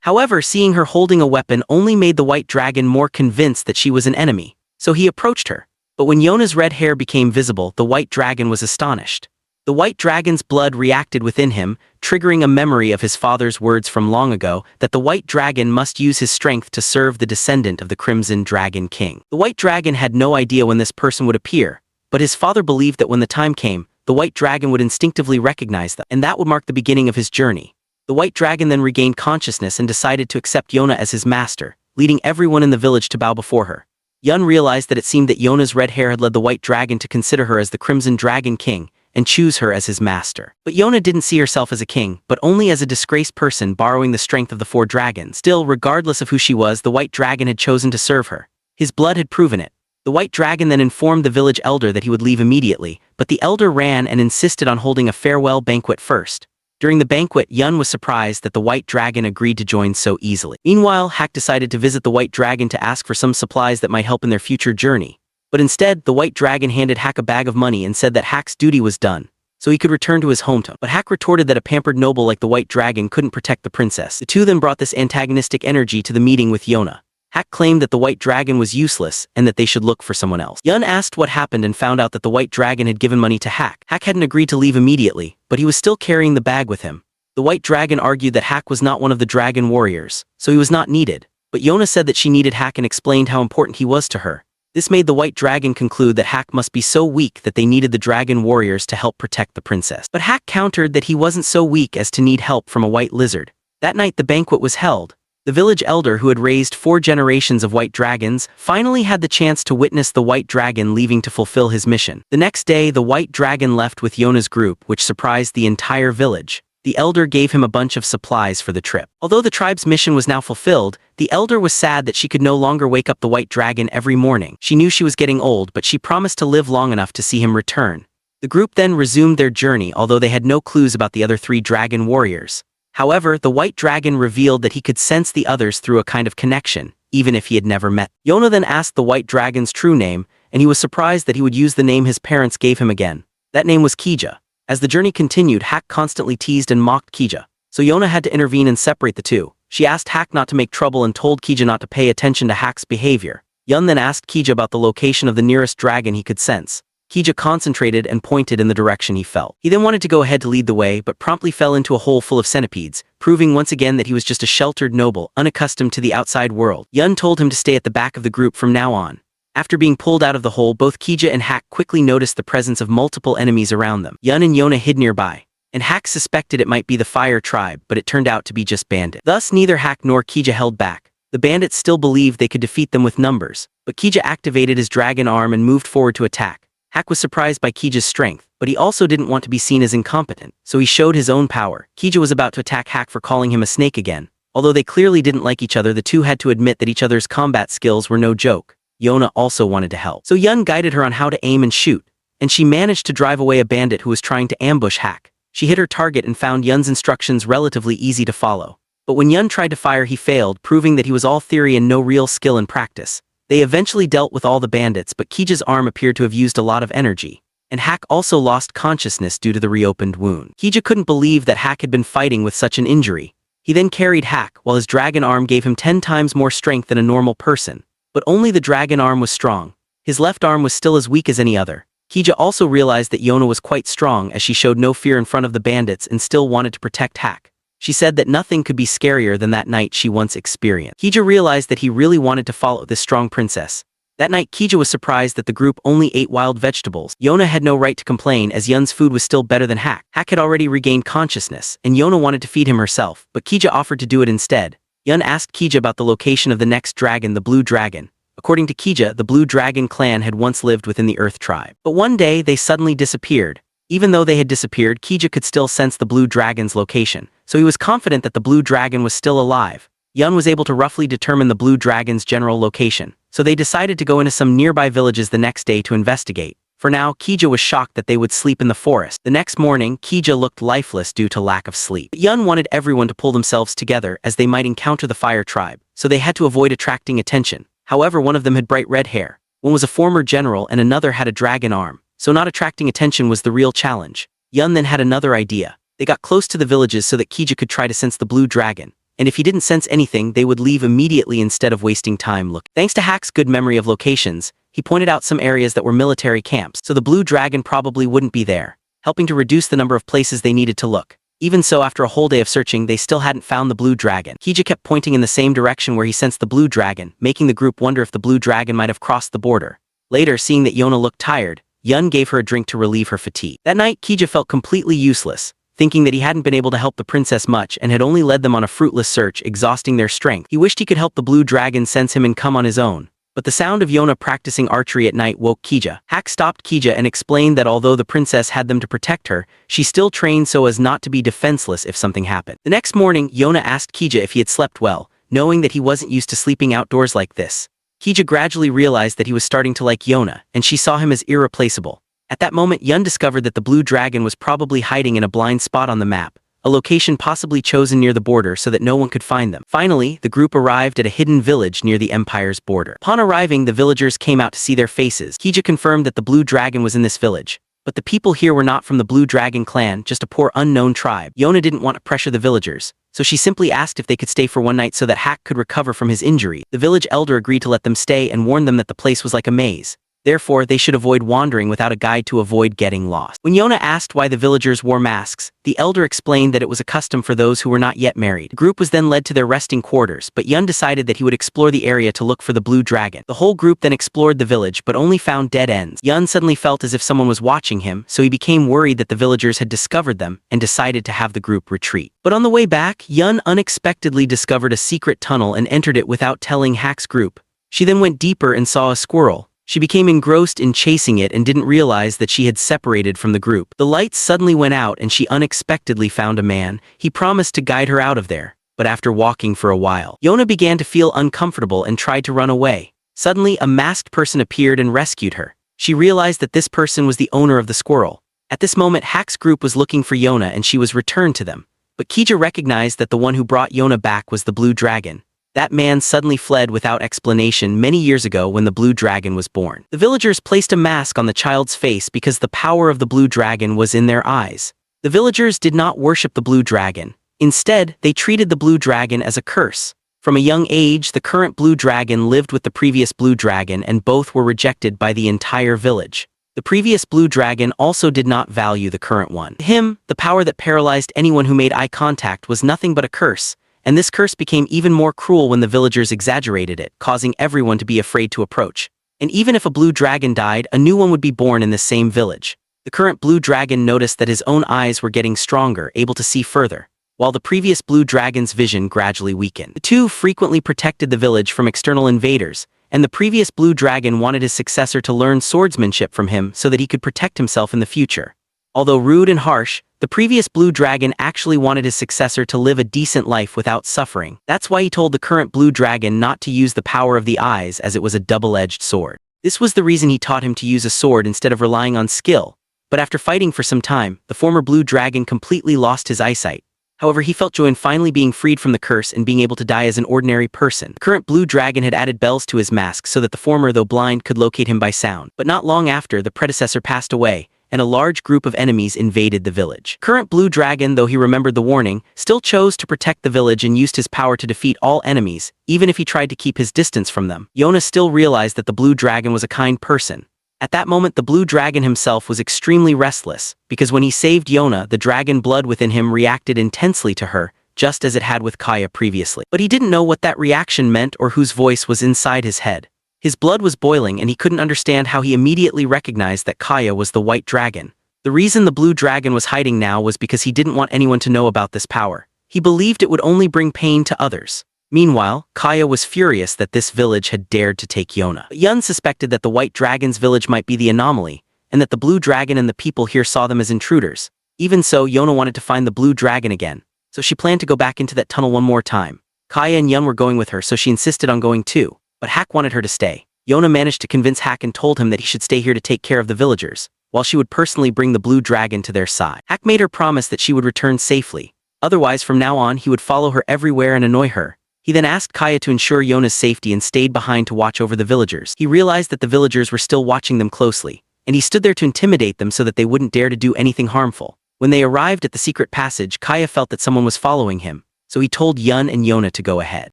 However, seeing her holding a weapon only made the white dragon more convinced that she was an enemy, so he approached her. But when Yona's red hair became visible, the white dragon was astonished. The white dragon's blood reacted within him, triggering a memory of his father's words from long ago that the white dragon must use his strength to serve the descendant of the Crimson Dragon King. The white dragon had no idea when this person would appear, but his father believed that when the time came, the white dragon would instinctively recognize them, and that would mark the beginning of his journey. The white dragon then regained consciousness and decided to accept Yona as his master, leading everyone in the village to bow before her. Yun realized that it seemed that Yona's red hair had led the white dragon to consider her as the Crimson Dragon King, and choose her as his master. But Yona didn't see herself as a king, but only as a disgraced person borrowing the strength of the 4 dragons. Still, regardless of who she was, the white dragon had chosen to serve her. His blood had proven it. The white dragon then informed the village elder that he would leave immediately, but the elder ran and insisted on holding a farewell banquet first. During the banquet, Yun was surprised that the white dragon agreed to join so easily. Meanwhile, Hak decided to visit the white dragon to ask for some supplies that might help in their future journey. But instead, the white dragon handed Hak a bag of money and said that Hak's duty was done, so he could return to his hometown. But Hak retorted that a pampered noble like the white dragon couldn't protect the princess. The two then brought this antagonistic energy to the meeting with Yona. Hak claimed that the white dragon was useless and that they should look for someone else. Yun asked what happened and found out that the white dragon had given money to Hak. Hak hadn't agreed to leave immediately, but he was still carrying the bag with him. The white dragon argued that Hak was not one of the dragon warriors, so he was not needed. But Yona said that she needed Hak and explained how important he was to her. This made the white dragon conclude that Hak must be so weak that they needed the dragon warriors to help protect the princess. But Hak countered that he wasn't so weak as to need help from a white lizard. That night the banquet was held. The village elder, who had raised 4 generations of white dragons, finally had the chance to witness the white dragon leaving to fulfill his mission. The next day, the white dragon left with Yona's group, which surprised the entire village. The elder gave him a bunch of supplies for the trip. Although the tribe's mission was now fulfilled, the elder was sad that she could no longer wake up the white dragon every morning. She knew she was getting old, but she promised to live long enough to see him return. The group then resumed their journey, although they had no clues about the other 3 dragon warriors. However, the white dragon revealed that he could sense the others through a kind of connection, even if he had never met. Yona then asked the white dragon's true name, and he was surprised that he would use the name his parents gave him again. That name was Kija. As the journey continued, Hak constantly teased and mocked Kija, so Yona had to intervene and separate the two. She asked Hak not to make trouble and told Kija not to pay attention to Hak's behavior. Yun then asked Kija about the location of the nearest dragon he could sense. Kija concentrated and pointed in the direction he felt. He then wanted to go ahead to lead the way, but promptly fell into a hole full of centipedes, proving once again that he was just a sheltered noble, unaccustomed to the outside world. Yun told him to stay at the back of the group from now on. After being pulled out of the hole, both Kija and Hak quickly noticed the presence of multiple enemies around them. Yun and Yona hid nearby, and Hak suspected it might be the Fire Tribe, but it turned out to be just bandits. Thus, neither Hak nor Kija held back. The bandits still believed they could defeat them with numbers, but Kija activated his dragon arm and moved forward to attack. Hak was surprised by Kija's strength, but he also didn't want to be seen as incompetent, so he showed his own power. Kija was about to attack Hak for calling him a snake again. Although they clearly didn't like each other, the two had to admit that each other's combat skills were no joke. Yona also wanted to help, so Yun guided her on how to aim and shoot, and she managed to drive away a bandit who was trying to ambush Hak. She hit her target and found Yun's instructions relatively easy to follow. But when Yun tried to fire, he failed, proving that he was all theory and no real skill in practice. They eventually dealt with all the bandits, but Kija's arm appeared to have used a lot of energy, and Hak also lost consciousness due to the reopened wound. Kija couldn't believe that Hak had been fighting with such an injury. He then carried Hak, while his dragon arm gave him 10 times more strength than a normal person. But only the dragon arm was strong. His left arm was still as weak as any other. Kija also realized that Yona was quite strong, as she showed no fear in front of the bandits and still wanted to protect Hak. She said that nothing could be scarier than that night she once experienced. Kija realized that he really wanted to follow this strong princess. That night, Kija was surprised that the group only ate wild vegetables. Yona had no right to complain, as Yun's food was still better than Hak. Hak had already regained consciousness, and Yona wanted to feed him herself, but Kija offered to do it instead. Yun asked Kija about the location of the next dragon, the Blue Dragon. According to Kija, the Blue Dragon clan had once lived within the Earth Tribe. But one day, they suddenly disappeared. Even though they had disappeared, Kija could still sense the Blue Dragon's location, so he was confident that the blue dragon was still alive. Yun was able to roughly determine the blue dragon's general location, so they decided to go into some nearby villages the next day to investigate. For now, Kija was shocked that they would sleep in the forest. The next morning, Kija looked lifeless due to lack of sleep. Yun wanted everyone to pull themselves together as they might encounter the fire tribe, so they had to avoid attracting attention. However, one of them had bright red hair, one was a former general, and another had a dragon arm, so not attracting attention was the real challenge. Yun then had another idea. They got close to the villages so that Kija could try to sense the blue dragon, and if he didn't sense anything, they would leave immediately instead of wasting time looking. Thanks to Hak's good memory of locations, he pointed out some areas that were military camps, so the blue dragon probably wouldn't be there, helping to reduce the number of places they needed to look. Even so, after a whole day of searching, they still hadn't found the blue dragon. Kija kept pointing in the same direction where he sensed the blue dragon, making the group wonder if the blue dragon might have crossed the border. Later, seeing that Yona looked tired, Yun gave her a drink to relieve her fatigue. That night, Kija felt completely useless, thinking that he hadn't been able to help the princess much and had only led them on a fruitless search, exhausting their strength. He wished he could help the blue dragon sense him and come on his own. But the sound of Yona practicing archery at night woke Kija. Hak stopped Kija and explained that although the princess had them to protect her, she still trained so as not to be defenseless if something happened. The next morning, Yona asked Kija if he had slept well, knowing that he wasn't used to sleeping outdoors like this. Kija gradually realized that he was starting to like Yona, and she saw him as irreplaceable. At that moment, Yun discovered that the blue dragon was probably hiding in a blind spot on the map, a location possibly chosen near the border so that no one could find them. Finally, the group arrived at a hidden village near the Empire's border. Upon arriving, the villagers came out to see their faces. Kija confirmed that the blue dragon was in this village, but the people here were not from the Blue Dragon clan, just a poor unknown tribe. Yona didn't want to pressure the villagers, so she simply asked if they could stay for one night so that Hak could recover from his injury. The village elder agreed to let them stay and warned them that the place was like a maze. Therefore, they should avoid wandering without a guide to avoid getting lost. When Yona asked why the villagers wore masks, the elder explained that it was a custom for those who were not yet married. The group was then led to their resting quarters, but Yun decided that he would explore the area to look for the blue dragon. The whole group then explored the village but only found dead ends. Yun suddenly felt as if someone was watching him, so he became worried that the villagers had discovered them and decided to have the group retreat. But on the way back, Yun unexpectedly discovered a secret tunnel and entered it without telling Hak's group. She then went deeper and saw a squirrel. She became engrossed in chasing it and didn't realize that she had separated from the group. The lights suddenly went out and she unexpectedly found a man. He promised to guide her out of there, but after walking for a while, Yona began to feel uncomfortable and tried to run away. Suddenly, a masked person appeared and rescued her. She realized that this person was the owner of the squirrel. At this moment, Hak's group was looking for Yona and she was returned to them. But Kija recognized that the one who brought Yona back was the blue dragon. That man suddenly fled without explanation many years ago when the blue dragon was born. The villagers placed a mask on the child's face because the power of the blue dragon was in their eyes. The villagers did not worship the blue dragon. Instead, they treated the blue dragon as a curse. From a young age, the current blue dragon lived with the previous blue dragon and both were rejected by the entire village. The previous blue dragon also did not value the current one. To him, the power that paralyzed anyone who made eye contact was nothing but a curse. And this curse became even more cruel when the villagers exaggerated it, causing everyone to be afraid to approach. And even if a blue dragon died, a new one would be born in this same village. The current blue dragon noticed that his own eyes were getting stronger, able to see further, while the previous blue dragon's vision gradually weakened. The two frequently protected the village from external invaders, and the previous blue dragon wanted his successor to learn swordsmanship from him so that he could protect himself in the future. Although rude and harsh, the previous blue dragon actually wanted his successor to live a decent life without suffering. That's why he told the current blue dragon not to use the power of the eyes as it was a double-edged sword. This was the reason he taught him to use a sword instead of relying on skill. But after fighting for some time, the former blue dragon completely lost his eyesight. However, he felt joy in finally being freed from the curse and being able to die as an ordinary person. The current blue dragon had added bells to his mask so that the former, though blind, could locate him by sound. But not long after, the predecessor passed away, and a large group of enemies invaded the village. Current blue dragon, though he remembered the warning, still chose to protect the village and used his power to defeat all enemies, even if he tried to keep his distance from them. Yona still realized that the blue dragon was a kind person. At that moment, the blue dragon himself was extremely restless, because when he saved Yona, the dragon blood within him reacted intensely to her, just as it had with Kaya previously. But he didn't know what that reaction meant or whose voice was inside his head. His blood was boiling and he couldn't understand how he immediately recognized that Kaya was the white dragon. The reason the blue dragon was hiding now was because he didn't want anyone to know about this power. He believed it would only bring pain to others. Meanwhile, Kaya was furious that this village had dared to take Yona. But Yun suspected that the white dragon's village might be the anomaly, and that the blue dragon and the people here saw them as intruders. Even so, Yona wanted to find the blue dragon again, so she planned to go back into that tunnel one more time. Kaya and Yun were going with her, so she insisted on going too, but Hak wanted her to stay. Yona managed to convince Hak and told him that he should stay here to take care of the villagers, while she would personally bring the blue dragon to their side. Hak made her promise that she would return safely. Otherwise, from now on, he would follow her everywhere and annoy her. He then asked Kaya to ensure Yona's safety and stayed behind to watch over the villagers. He realized that the villagers were still watching them closely, and he stood there to intimidate them so that they wouldn't dare to do anything harmful. When they arrived at the secret passage, Kaya felt that someone was following him, so he told Yun and Yona to go ahead.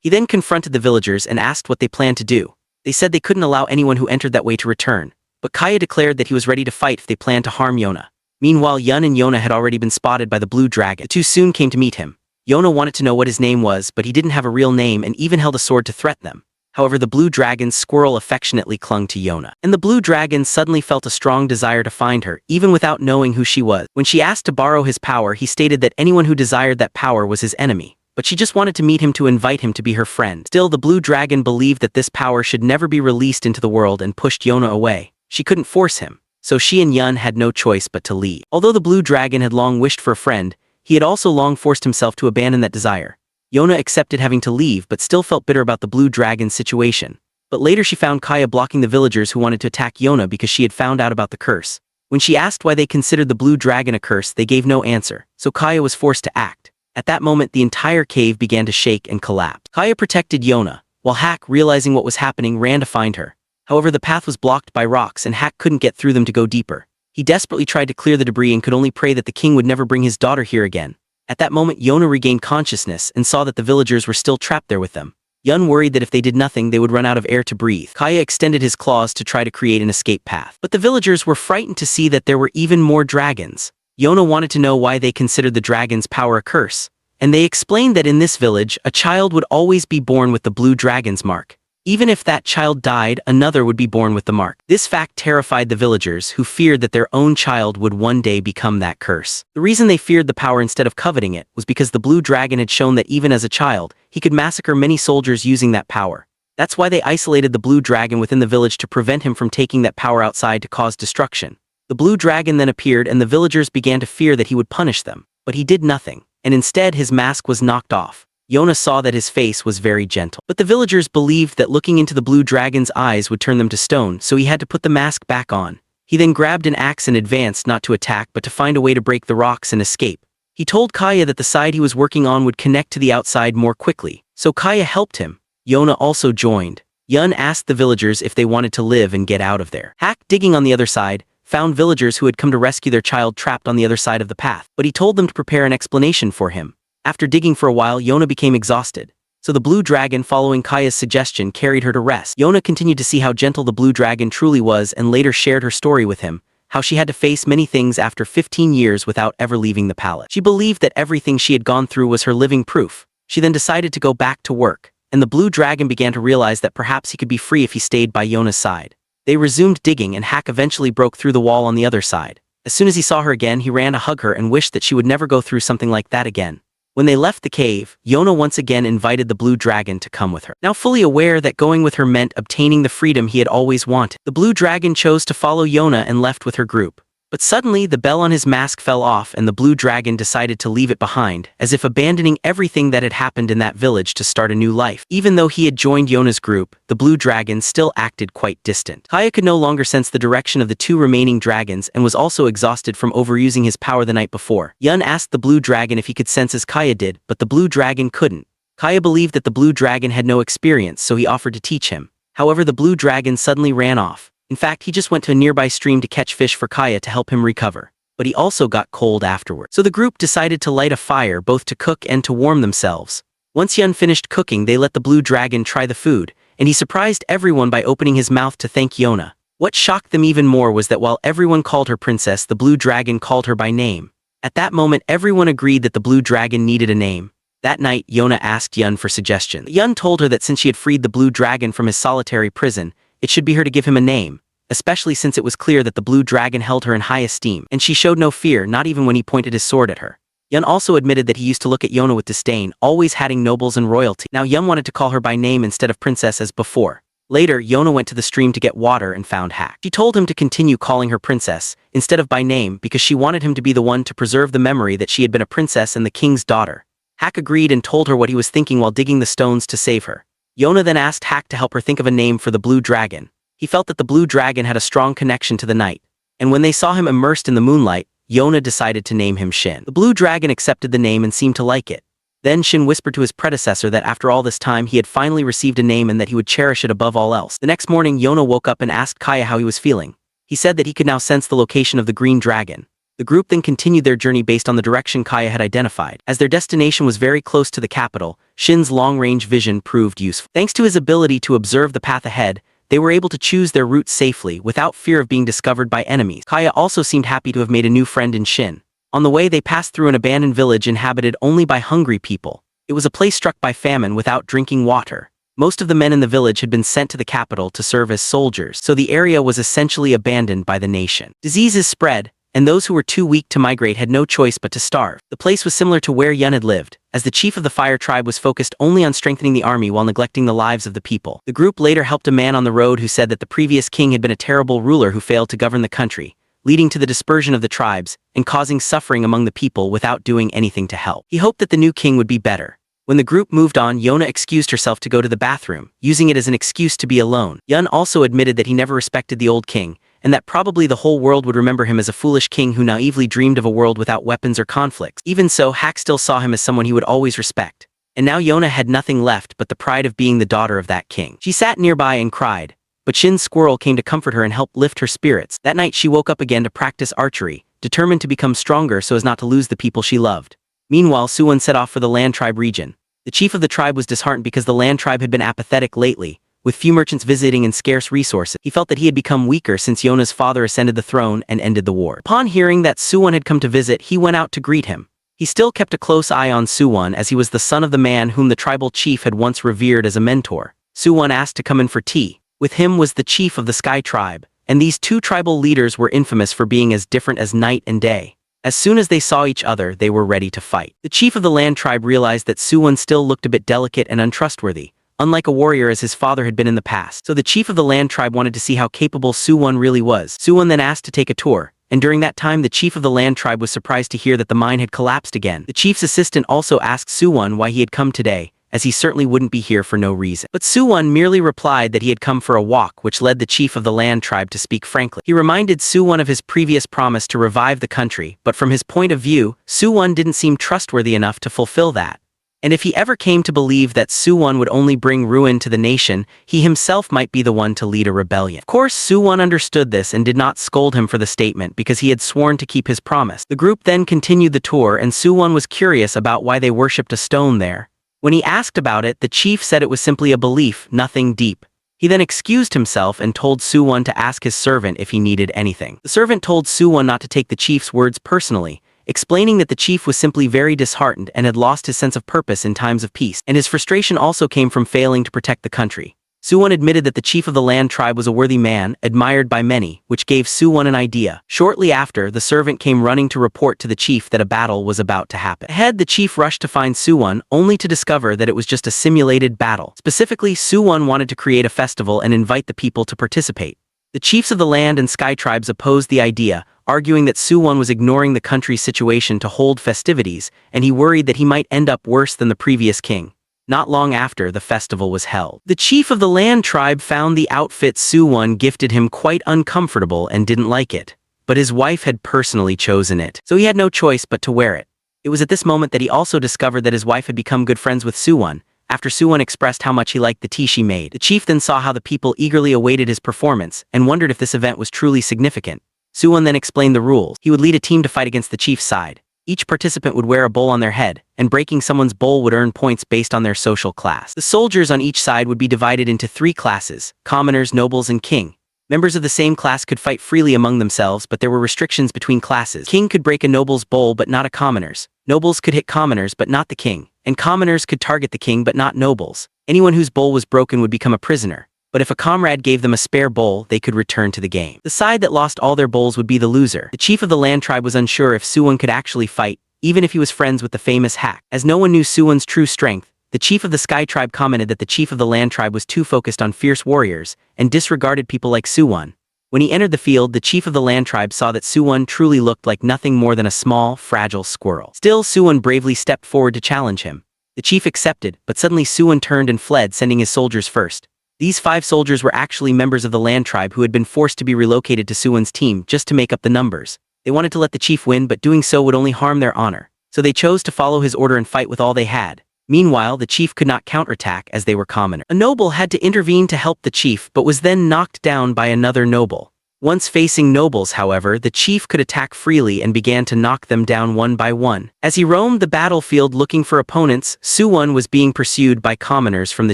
He then confronted the villagers and asked what they planned to do. They said they couldn't allow anyone who entered that way to return, but Kaya declared that he was ready to fight if they planned to harm Yona. Meanwhile, Yun and Yona had already been spotted by the blue dragon. The two soon came to meet him. Yona wanted to know what his name was, but he didn't have a real name and even held a sword to threaten them. However, the blue dragon's squirrel affectionately clung to Yona. And the blue dragon suddenly felt a strong desire to find her, even without knowing who she was. When she asked to borrow his power, he stated that anyone who desired that power was his enemy. But she just wanted to meet him to invite him to be her friend. Still, the blue dragon believed that this power should never be released into the world and pushed Yona away. She couldn't force him, so she and Yun had no choice but to leave. Although the blue dragon had long wished for a friend, he had also long forced himself to abandon that desire. Yona accepted having to leave but still felt bitter about the blue dragon's situation. But later she found Kaya blocking the villagers who wanted to attack Yona because she had found out about the curse. When she asked why they considered the blue dragon a curse, they gave no answer, so Kaya was forced to act. At that moment, the entire cave began to shake and collapse. Kaya protected Yona, while Hak, realizing what was happening, ran to find her. However, the path was blocked by rocks and Hak couldn't get through them to go deeper. He desperately tried to clear the debris and could only pray that the king would never bring his daughter here again. At that moment, Yona regained consciousness and saw that the villagers were still trapped there with them. Yun worried that if they did nothing, they would run out of air to breathe. Kaya extended his claws to try to create an escape path. But the villagers were frightened to see that there were even more dragons. Yona wanted to know why they considered the dragon's power a curse, and they explained that in this village, a child would always be born with the blue dragon's mark. Even if that child died, another would be born with the mark. This fact terrified the villagers, who feared that their own child would one day become that curse. The reason they feared the power instead of coveting it was because the blue dragon had shown that even as a child, he could massacre many soldiers using that power. That's why they isolated the blue dragon within the village to prevent him from taking that power outside to cause destruction. The blue dragon then appeared and the villagers began to fear that he would punish them. But he did nothing, and instead his mask was knocked off. Yona saw that his face was very gentle. But the villagers believed that looking into the blue dragon's eyes would turn them to stone, so he had to put the mask back on. He then grabbed an axe and advanced not to attack but to find a way to break the rocks and escape. He told Kaya that the side he was working on would connect to the outside more quickly, so Kaya helped him. Yona also joined. Yun asked the villagers if they wanted to live and get out of there. Hak, digging on the other side, found villagers who had come to rescue their child trapped on the other side of the path, but he told them to prepare an explanation for him. After digging for a while, Yona became exhausted, so the blue dragon, following Kaya's suggestion, carried her to rest. Yona continued to see how gentle the blue dragon truly was and later shared her story with him, how she had to face many things after 15 years without ever leaving the palace. She believed that everything she had gone through was her living proof. She then decided to go back to work, and the blue dragon began to realize that perhaps he could be free if he stayed by Yona's side. They resumed digging and Hak eventually broke through the wall on the other side. As soon as he saw her again, he ran to hug her and wished that she would never go through something like that again. When they left the cave, Yona once again invited the blue dragon to come with her. Now fully aware that going with her meant obtaining the freedom he had always wanted, the blue dragon chose to follow Yona and left with her group. But suddenly, the bell on his mask fell off and the blue dragon decided to leave it behind, as if abandoning everything that had happened in that village to start a new life. Even though he had joined Yona's group, the blue dragon still acted quite distant. Kaya could no longer sense the direction of the two remaining dragons and was also exhausted from overusing his power the night before. Yun asked the blue dragon if he could sense as Kaya did, but the blue dragon couldn't. Kaya believed that the blue dragon had no experience, so he offered to teach him. However, the blue dragon suddenly ran off. In fact, he just went to a nearby stream to catch fish for Kaya to help him recover. But he also got cold afterward. So the group decided to light a fire both to cook and to warm themselves. Once Yun finished cooking, they let the blue dragon try the food, and he surprised everyone by opening his mouth to thank Yona. What shocked them even more was that while everyone called her princess, the blue dragon called her by name. At that moment, everyone agreed that the blue dragon needed a name. That night, Yona asked Yun for suggestions. Yun told her that since she had freed the blue dragon from his solitary prison, it should be her to give him a name, especially since it was clear that the blue dragon held her in high esteem, and she showed no fear, not even when he pointed his sword at her. Yun also admitted that he used to look at Yona with disdain, always hating nobles and royalty. Now Yun wanted to call her by name instead of princess as before. Later, Yona went to the stream to get water and found Hak. She told him to continue calling her princess, instead of by name, because she wanted him to be the one to preserve the memory that she had been a princess and the king's daughter. Hak agreed and told her what he was thinking while digging the stones to save her. Yona then asked Hak to help her think of a name for the blue dragon. He felt that the blue dragon had a strong connection to the night, and when they saw him immersed in the moonlight, Yona decided to name him Shin. The blue dragon accepted the name and seemed to like it. Then Shin whispered to his predecessor that after all this time he had finally received a name and that he would cherish it above all else. The next morning, Yona woke up and asked Kaya how he was feeling. He said that he could now sense the location of the green dragon. The group then continued their journey based on the direction Kaya had identified. As their destination was very close to the capital, Shin's long-range vision proved useful. Thanks to his ability to observe the path ahead, they were able to choose their route safely without fear of being discovered by enemies. Kaya also seemed happy to have made a new friend in Shin. On the way, they passed through an abandoned village inhabited only by hungry people. It was a place struck by famine without drinking water. Most of the men in the village had been sent to the capital to serve as soldiers, so the area was essentially abandoned by the nation. Diseases spread, and those who were too weak to migrate had no choice but to starve. The place was similar to where Yun had lived, as the chief of the fire tribe was focused only on strengthening the army while neglecting the lives of the people. The group later helped a man on the road who said that the previous king had been a terrible ruler who failed to govern the country, leading to the dispersion of the tribes and causing suffering among the people without doing anything to help. He hoped that the new king would be better. When the group moved on, Yona excused herself to go to the bathroom, using it as an excuse to be alone. Yun also admitted that he never respected the old king, and that probably the whole world would remember him as a foolish king who naively dreamed of a world without weapons or conflicts. Even so, Hak still saw him as someone he would always respect. And now Yona had nothing left but the pride of being the daughter of that king. She sat nearby and cried, but Shin's squirrel came to comfort her and help lift her spirits. That night she woke up again to practice archery, determined to become stronger so as not to lose the people she loved. Meanwhile, Suwon set off for the land tribe region. The chief of the tribe was disheartened because the land tribe had been apathetic lately, with few merchants visiting and scarce resources. He felt that he had become weaker since Yona's father ascended the throne and ended the war. Upon hearing that Suwon had come to visit, he went out to greet him. He still kept a close eye on Suwon as he was the son of the man whom the tribal chief had once revered as a mentor. Suwon asked to come in for tea. With him was the chief of the Sky tribe, and these two tribal leaders were infamous for being as different as night and day. As soon as they saw each other, they were ready to fight. The chief of the land tribe realized that Suwon still looked a bit delicate and untrustworthy, unlike a warrior as his father had been in the past. So the chief of the land tribe wanted to see how capable Suwon really was. Suwon then asked to take a tour, and during that time the chief of the land tribe was surprised to hear that the mine had collapsed again. The chief's assistant also asked Suwon why he had come today, as he certainly wouldn't be here for no reason. But Suwon merely replied that he had come for a walk, which led the chief of the land tribe to speak frankly. He reminded Suwon of his previous promise to revive the country, but from his point of view, Suwon didn't seem trustworthy enough to fulfill that. And if he ever came to believe that Suwon would only bring ruin to the nation, he himself might be the one to lead a rebellion. Of course, Suwon understood this and did not scold him for the statement because he had sworn to keep his promise. The group then continued the tour, and Suwon was curious about why they worshipped a stone there. When he asked about it, the chief said it was simply a belief, nothing deep. He then excused himself and told Suwon to ask his servant if he needed anything. The servant told Suwon not to take the chief's words personally, explaining that the chief was simply very disheartened and had lost his sense of purpose in times of peace, and his frustration also came from failing to protect the country. Suwon admitted that the chief of the land tribe was a worthy man, admired by many, which gave Suwon an idea. Shortly after, the servant came running to report to the chief that a battle was about to happen. Ahead, the chief rushed to find Suwon, only to discover that it was just a simulated battle. Specifically, Suwon wanted to create a festival and invite the people to participate. The chiefs of the land and sky tribes opposed the idea, arguing that Suwon was ignoring the country's situation to hold festivities, and he worried that he might end up worse than the previous king. Not long after, the festival was held. The chief of the land tribe found the outfit Suwon gifted him quite uncomfortable and didn't like it, but his wife had personally chosen it, so he had no choice but to wear it. It was at this moment that he also discovered that his wife had become good friends with Suwon, after Suwon expressed how much he liked the tea she made. The chief then saw how the people eagerly awaited his performance, and wondered if this event was truly significant. Suwon then explained the rules. He would lead a team to fight against the chief's side. Each participant would wear a bowl on their head, and breaking someone's bowl would earn points based on their social class. The soldiers on each side would be divided into 3 classes: commoners, nobles, and king. Members of the same class could fight freely among themselves, but there were restrictions between classes. King could break a noble's bowl but not a commoner's. Nobles could hit commoners but not the king, and commoners could target the king but not nobles. Anyone whose bowl was broken would become a prisoner, but if a comrade gave them a spare bowl, they could return to the game. The side that lost all their bowls would be the loser. The chief of the land tribe was unsure if Suwon could actually fight, even if he was friends with the famous Hak. As no one knew Suwon's true strength, the chief of the Sky tribe commented that the chief of the land tribe was too focused on fierce warriors, and disregarded people like Suwon. When he entered the field, the chief of the land tribe saw that Suwon truly looked like nothing more than a small, fragile squirrel. Still, Suwon bravely stepped forward to challenge him. The chief accepted, but suddenly Suwon turned and fled, sending his soldiers first. These 5 soldiers were actually members of the land tribe who had been forced to be relocated to Suwon's team just to make up the numbers. They wanted to let the chief win, but doing so would only harm their honor. So they chose to follow his order and fight with all they had. Meanwhile, the chief could not counterattack as they were commoners. A noble had to intervene to help the chief, but was then knocked down by another noble. Once facing nobles, however, the chief could attack freely and began to knock them down one by one. As he roamed the battlefield looking for opponents, Suwon was being pursued by commoners from the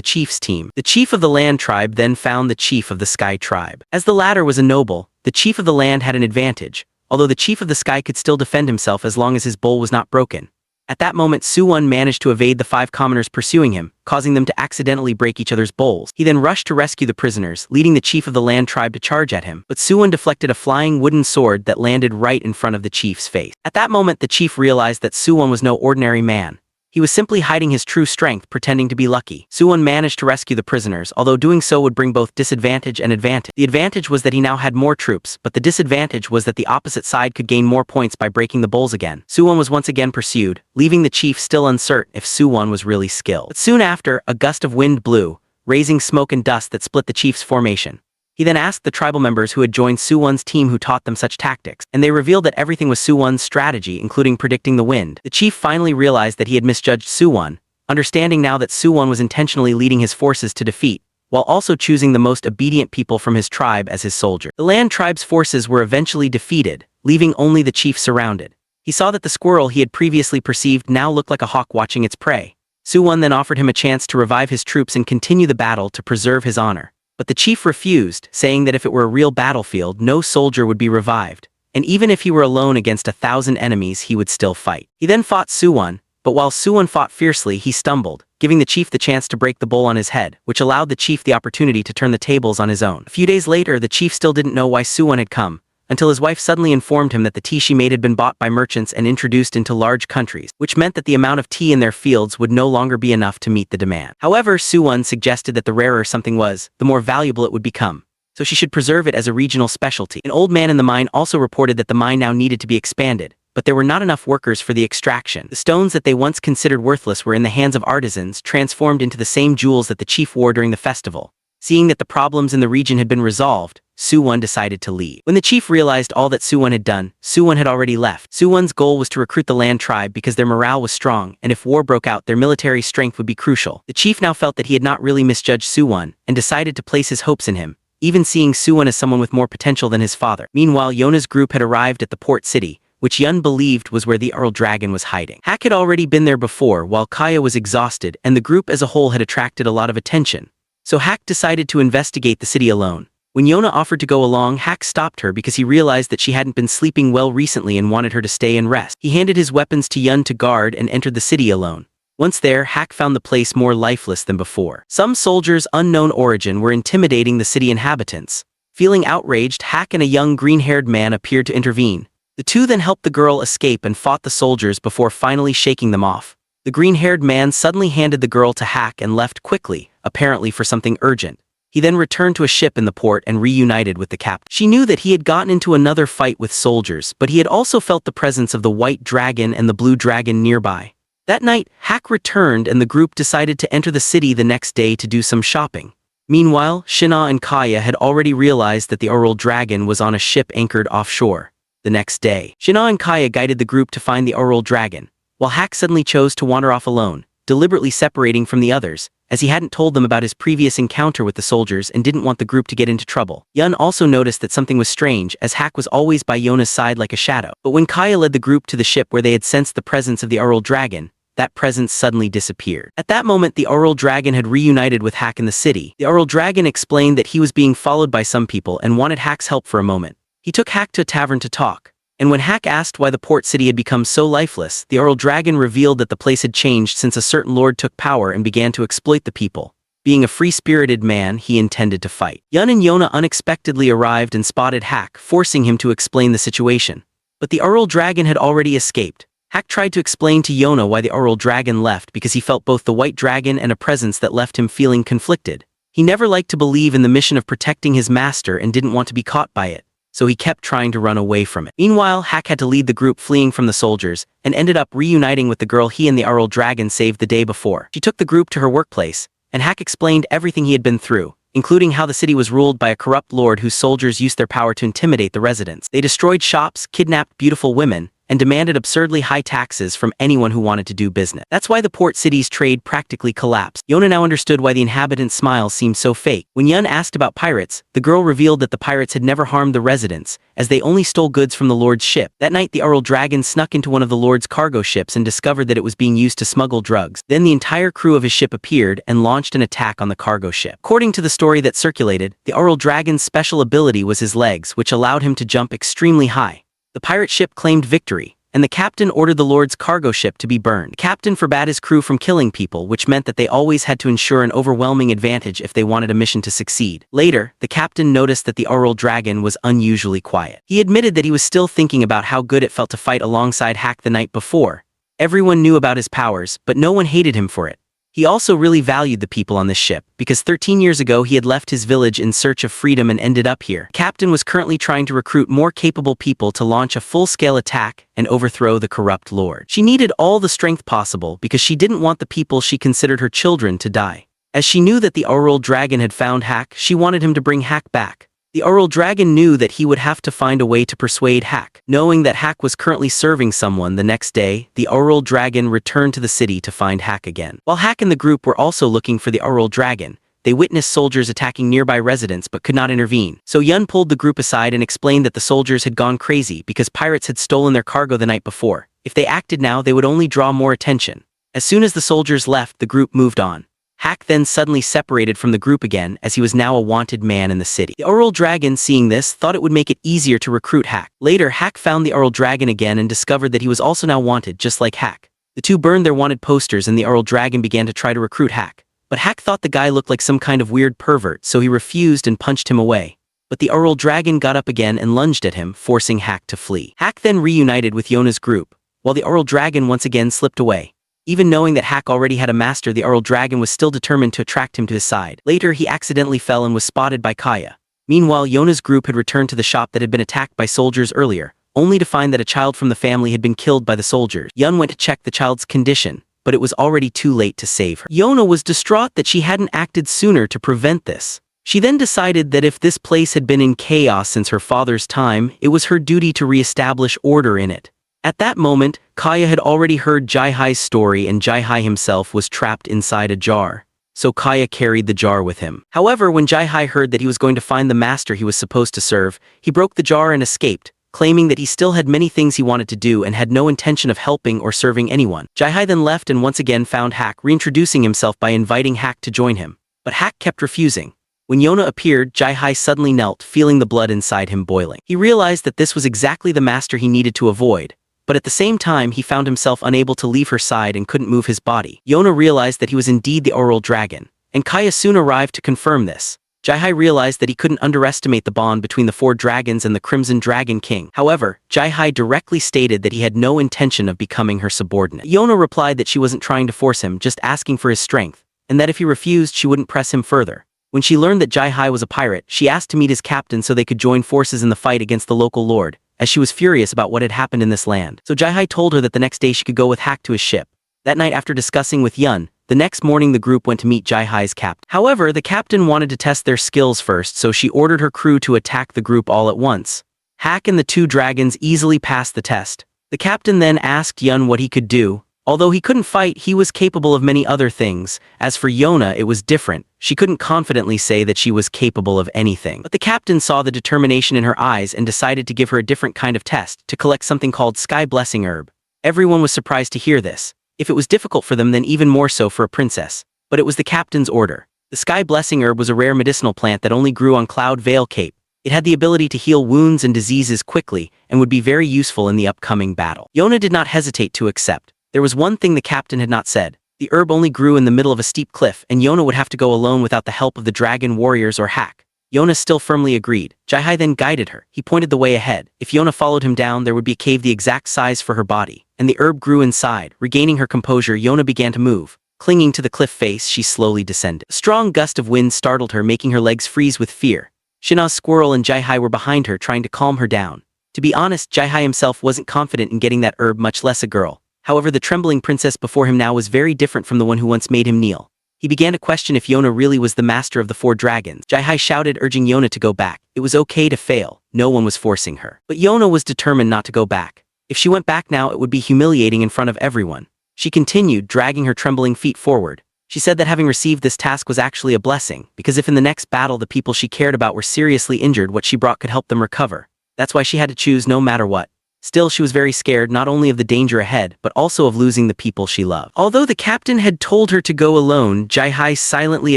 chief's team. The chief of the land tribe then found the chief of the sky tribe. As the latter was a noble, the chief of the land had an advantage, although the chief of the sky could still defend himself as long as his bowl was not broken. At that moment, Suwon managed to evade the 5 commoners pursuing him, causing them to accidentally break each other's bowls. He then rushed to rescue the prisoners, leading the chief of the land tribe to charge at him, but Suwon deflected a flying wooden sword that landed right in front of the chief's face. At that moment, the chief realized that Suwon was no ordinary man. He was simply hiding his true strength, pretending to be lucky. Suwon managed to rescue the prisoners, although doing so would bring both disadvantage and advantage. The advantage was that he now had more troops, but the disadvantage was that the opposite side could gain more points by breaking the bowls again. Suwon was once again pursued, leaving the chief still uncertain if Suwon was really skilled. But soon after, a gust of wind blew, raising smoke and dust that split the chief's formation. He then asked the tribal members who had joined Suwon's team who taught them such tactics, and they revealed that everything was Suwon's strategy, including predicting the wind. The chief finally realized that he had misjudged Suwon, understanding now that Suwon was intentionally leading his forces to defeat, while also choosing the most obedient people from his tribe as his soldier. The land tribe's forces were eventually defeated, leaving only the chief surrounded. He saw that the squirrel he had previously perceived now looked like a hawk watching its prey. Suwon then offered him a chance to revive his troops and continue the battle to preserve his honor. But the chief refused, saying that if it were a real battlefield, no soldier would be revived, and even if he were alone against 1,000 enemies, he would still fight. He then fought Suwon, but while Suwon fought fiercely, he stumbled, giving the chief the chance to break the bowl on his head, which allowed the chief the opportunity to turn the tables on his own. A few days later, the chief still didn't know why Suwon had come, until his wife suddenly informed him that the tea she made had been bought by merchants and introduced into large countries, which meant that the amount of tea in their fields would no longer be enough to meet the demand. However, Suwon suggested that the rarer something was, the more valuable it would become, so she should preserve it as a regional specialty. An old man in the mine also reported that the mine now needed to be expanded, but there were not enough workers for the extraction. The stones that they once considered worthless were in the hands of artisans, transformed into the same jewels that the chief wore during the festival. Seeing that the problems in the region had been resolved, Suwon decided to leave. When the chief realized all that Suwon had done, Suwon had already left. Suwon's goal was to recruit the land tribe because their morale was strong, and if war broke out, their military strength would be crucial. The chief now felt that he had not really misjudged Suwon, and decided to place his hopes in him, even seeing Suwon as someone with more potential than his father. Meanwhile, Yona's group had arrived at the port city, which Yun believed was where the Earl Dragon was hiding. Hak had already been there before, while Kaya was exhausted, and the group as a whole had attracted a lot of attention. So Hak decided to investigate the city alone. When Yona offered to go along, Hak stopped her because he realized that she hadn't been sleeping well recently and wanted her to stay and rest. He handed his weapons to Yun to guard and entered the city alone. Once there, Hak found the place more lifeless than before. Some soldiers unknown origin were intimidating the city inhabitants. Feeling outraged, Hak and a young green-haired man appeared to intervene. The two then helped the girl escape and fought the soldiers before finally shaking them off. The green-haired man suddenly handed the girl to Hak and left quickly, apparently for something urgent. He then returned to a ship in the port and reunited with the captain. She knew that he had gotten into another fight with soldiers, but he had also felt the presence of the white dragon and the blue dragon nearby. That night, Hak returned and the group decided to enter the city the next day to do some shopping. Meanwhile, Shina and Kaya had already realized that the Ural Dragon was on a ship anchored offshore. The next day, Shina and Kaya guided the group to find the Ural Dragon, while Hak suddenly chose to wander off alone, deliberately separating from the others, as he hadn't told them about his previous encounter with the soldiers and didn't want the group to get into trouble. Yun also noticed that something was strange, as Hak was always by Yona's side like a shadow. But when Kaya led the group to the ship where they had sensed the presence of the Ural Dragon, that presence suddenly disappeared. At that moment, the Ural Dragon had reunited with Hak in the city. The Ural Dragon explained that he was being followed by some people and wanted Hak's help for a moment. He took Hak to a tavern to talk. And when Hak asked why the port city had become so lifeless, the Ural Dragon revealed that the place had changed since a certain lord took power and began to exploit the people. Being a free-spirited man, he intended to fight. Yun and Yona unexpectedly arrived and spotted Hak, forcing him to explain the situation. But the Ural Dragon had already escaped. Hak tried to explain to Yona why the Ural Dragon left because he felt both the white dragon and a presence that left him feeling conflicted. He never liked to believe in the mission of protecting his master and didn't want to be caught by it, so he kept trying to run away from it. Meanwhile, Hak had to lead the group fleeing from the soldiers, and ended up reuniting with the girl he and the Earl Dragon saved the day before. She took the group to her workplace, and Hak explained everything he had been through, including how the city was ruled by a corrupt lord whose soldiers used their power to intimidate the residents. They destroyed shops, kidnapped beautiful women, and demanded absurdly high taxes from anyone who wanted to do business. That's why the port city's trade practically collapsed. Yona now understood why the inhabitants' smiles seemed so fake. When Yun asked about pirates, the girl revealed that the pirates had never harmed the residents, as they only stole goods from the lord's ship. That night, the Earl Dragon snuck into one of the lord's cargo ships and discovered that it was being used to smuggle drugs. Then the entire crew of his ship appeared and launched an attack on the cargo ship. According to the story that circulated, the Earl Dragon's special ability was his legs, which allowed him to jump extremely high. The pirate ship claimed victory, and the captain ordered the lord's cargo ship to be burned. The captain forbade his crew from killing people, which meant that they always had to ensure an overwhelming advantage if they wanted a mission to succeed. Later, the captain noticed that the Earl Dragon was unusually quiet. He admitted that he was still thinking about how good it felt to fight alongside Hak the night before. Everyone knew about his powers, but no one hated him for it. He also really valued the people on this ship, because 13 years ago he had left his village in search of freedom and ended up here. The captain was currently trying to recruit more capable people to launch a full-scale attack and overthrow the corrupt lord. She needed all the strength possible because she didn't want the people she considered her children to die. As she knew that the Earl Dragon had found Hak, she wanted him to bring Hak back. The Earl Dragon knew that he would have to find a way to persuade Hak. Knowing that Hak was currently serving someone the next day, the Earl Dragon returned to the city to find Hak again. While Hak and the group were also looking for the Earl Dragon, they witnessed soldiers attacking nearby residents but could not intervene. So Yun pulled the group aside and explained that the soldiers had gone crazy because pirates had stolen their cargo the night before. If they acted now, they would only draw more attention. As soon as the soldiers left, the group moved on. Hak then suddenly separated from the group again, as he was now a wanted man in the city. The Earl Dragon, seeing this, thought it would make it easier to recruit Hak. Later, Hak found the Earl Dragon again and discovered that he was also now wanted, just like Hak. The two burned their wanted posters and the Earl Dragon began to try to recruit Hak. But Hak thought the guy looked like some kind of weird pervert, so he refused and punched him away. But the Earl Dragon got up again and lunged at him, forcing Hak to flee. Hak then reunited with Yona's group, while the Earl Dragon once again slipped away. Even knowing that Hak already had a master, the Earl Dragon was still determined to attract him to his side. Later, he accidentally fell and was spotted by Kaya. Meanwhile, Yona's group had returned to the shop that had been attacked by soldiers earlier, only to find that a child from the family had been killed by the soldiers. Yun went to check the child's condition, but it was already too late to save her. Yona was distraught that she hadn't acted sooner to prevent this. She then decided that if this place had been in chaos since her father's time, it was her duty to re-establish order in it. At that moment, Kaya had already heard Jai-Hai's story and Jai-Hai himself was trapped inside a jar. So Kaya carried the jar with him. However, when Jai-Hai heard that he was going to find the master he was supposed to serve, he broke the jar and escaped, claiming that he still had many things he wanted to do and had no intention of helping or serving anyone. Jai-Hai then left and once again found Hak, reintroducing himself by inviting Hak to join him. But Hak kept refusing. When Yona appeared, Jai-Hai suddenly knelt, feeling the blood inside him boiling. He realized that this was exactly the master he needed to avoid. But at the same time, he found himself unable to leave her side and couldn't move his body. Yona realized that he was indeed the Earl Dragon, and Kaya soon arrived to confirm this. Jai-Hai realized that he couldn't underestimate the bond between the four dragons and the Crimson Dragon King. However, Jai-Hai directly stated that he had no intention of becoming her subordinate. Yona replied that she wasn't trying to force him, just asking for his strength, and that if he refused, she wouldn't press him further. When she learned that Jai-Hai was a pirate, she asked to meet his captain so they could join forces in the fight against the local lord, as she was furious about what had happened in this land. So Jai-Hai told her that the next day she could go with Hak to his ship. That night, after discussing with Yun, the next morning the group went to meet Jai-Hai's captain. However, the captain wanted to test their skills first, so she ordered her crew to attack the group all at once. Hak and the two dragons easily passed the test. The captain then asked Yun what he could do. Although he couldn't fight, he was capable of many other things. As for Yona, it was different. She couldn't confidently say that she was capable of anything. But the captain saw the determination in her eyes and decided to give her a different kind of test, to collect something called Sky Blessing Herb. Everyone was surprised to hear this. If it was difficult for them, then even more so for a princess. But it was the captain's order. The Sky Blessing Herb was a rare medicinal plant that only grew on Cloud Vale Cape. It had the ability to heal wounds and diseases quickly, and would be very useful in the upcoming battle. Yona did not hesitate to accept. There was one thing the captain had not said. The herb only grew in the middle of a steep cliff, and Yona would have to go alone without the help of the dragon warriors or Hak. Yona still firmly agreed. Jai-Hai then guided her. He pointed the way ahead. If Yona followed him down, there would be a cave the exact size for her body, and the herb grew inside. Regaining her composure, Yona began to move. Clinging to the cliff face, she slowly descended. A strong gust of wind startled her, making her legs freeze with fear. Shina's squirrel and Jai-Hai were behind her, trying to calm her down. To be honest, Jai-Hai himself wasn't confident in getting that herb, much less a girl. However, the trembling princess before him now was very different from the one who once made him kneel. He began to question if Yona really was the master of the 4 dragons. Jai-Hai shouted, urging Yona to go back. It was okay to fail. No one was forcing her. But Yona was determined not to go back. If she went back now, it would be humiliating in front of everyone. She continued, dragging her trembling feet forward. She said that having received this task was actually a blessing, because if in the next battle the people she cared about were seriously injured, what she brought could help them recover. That's why she had to choose no matter what. Still, she was very scared not only of the danger ahead, but also of losing the people she loved. Although the captain had told her to go alone, Jai-Hai silently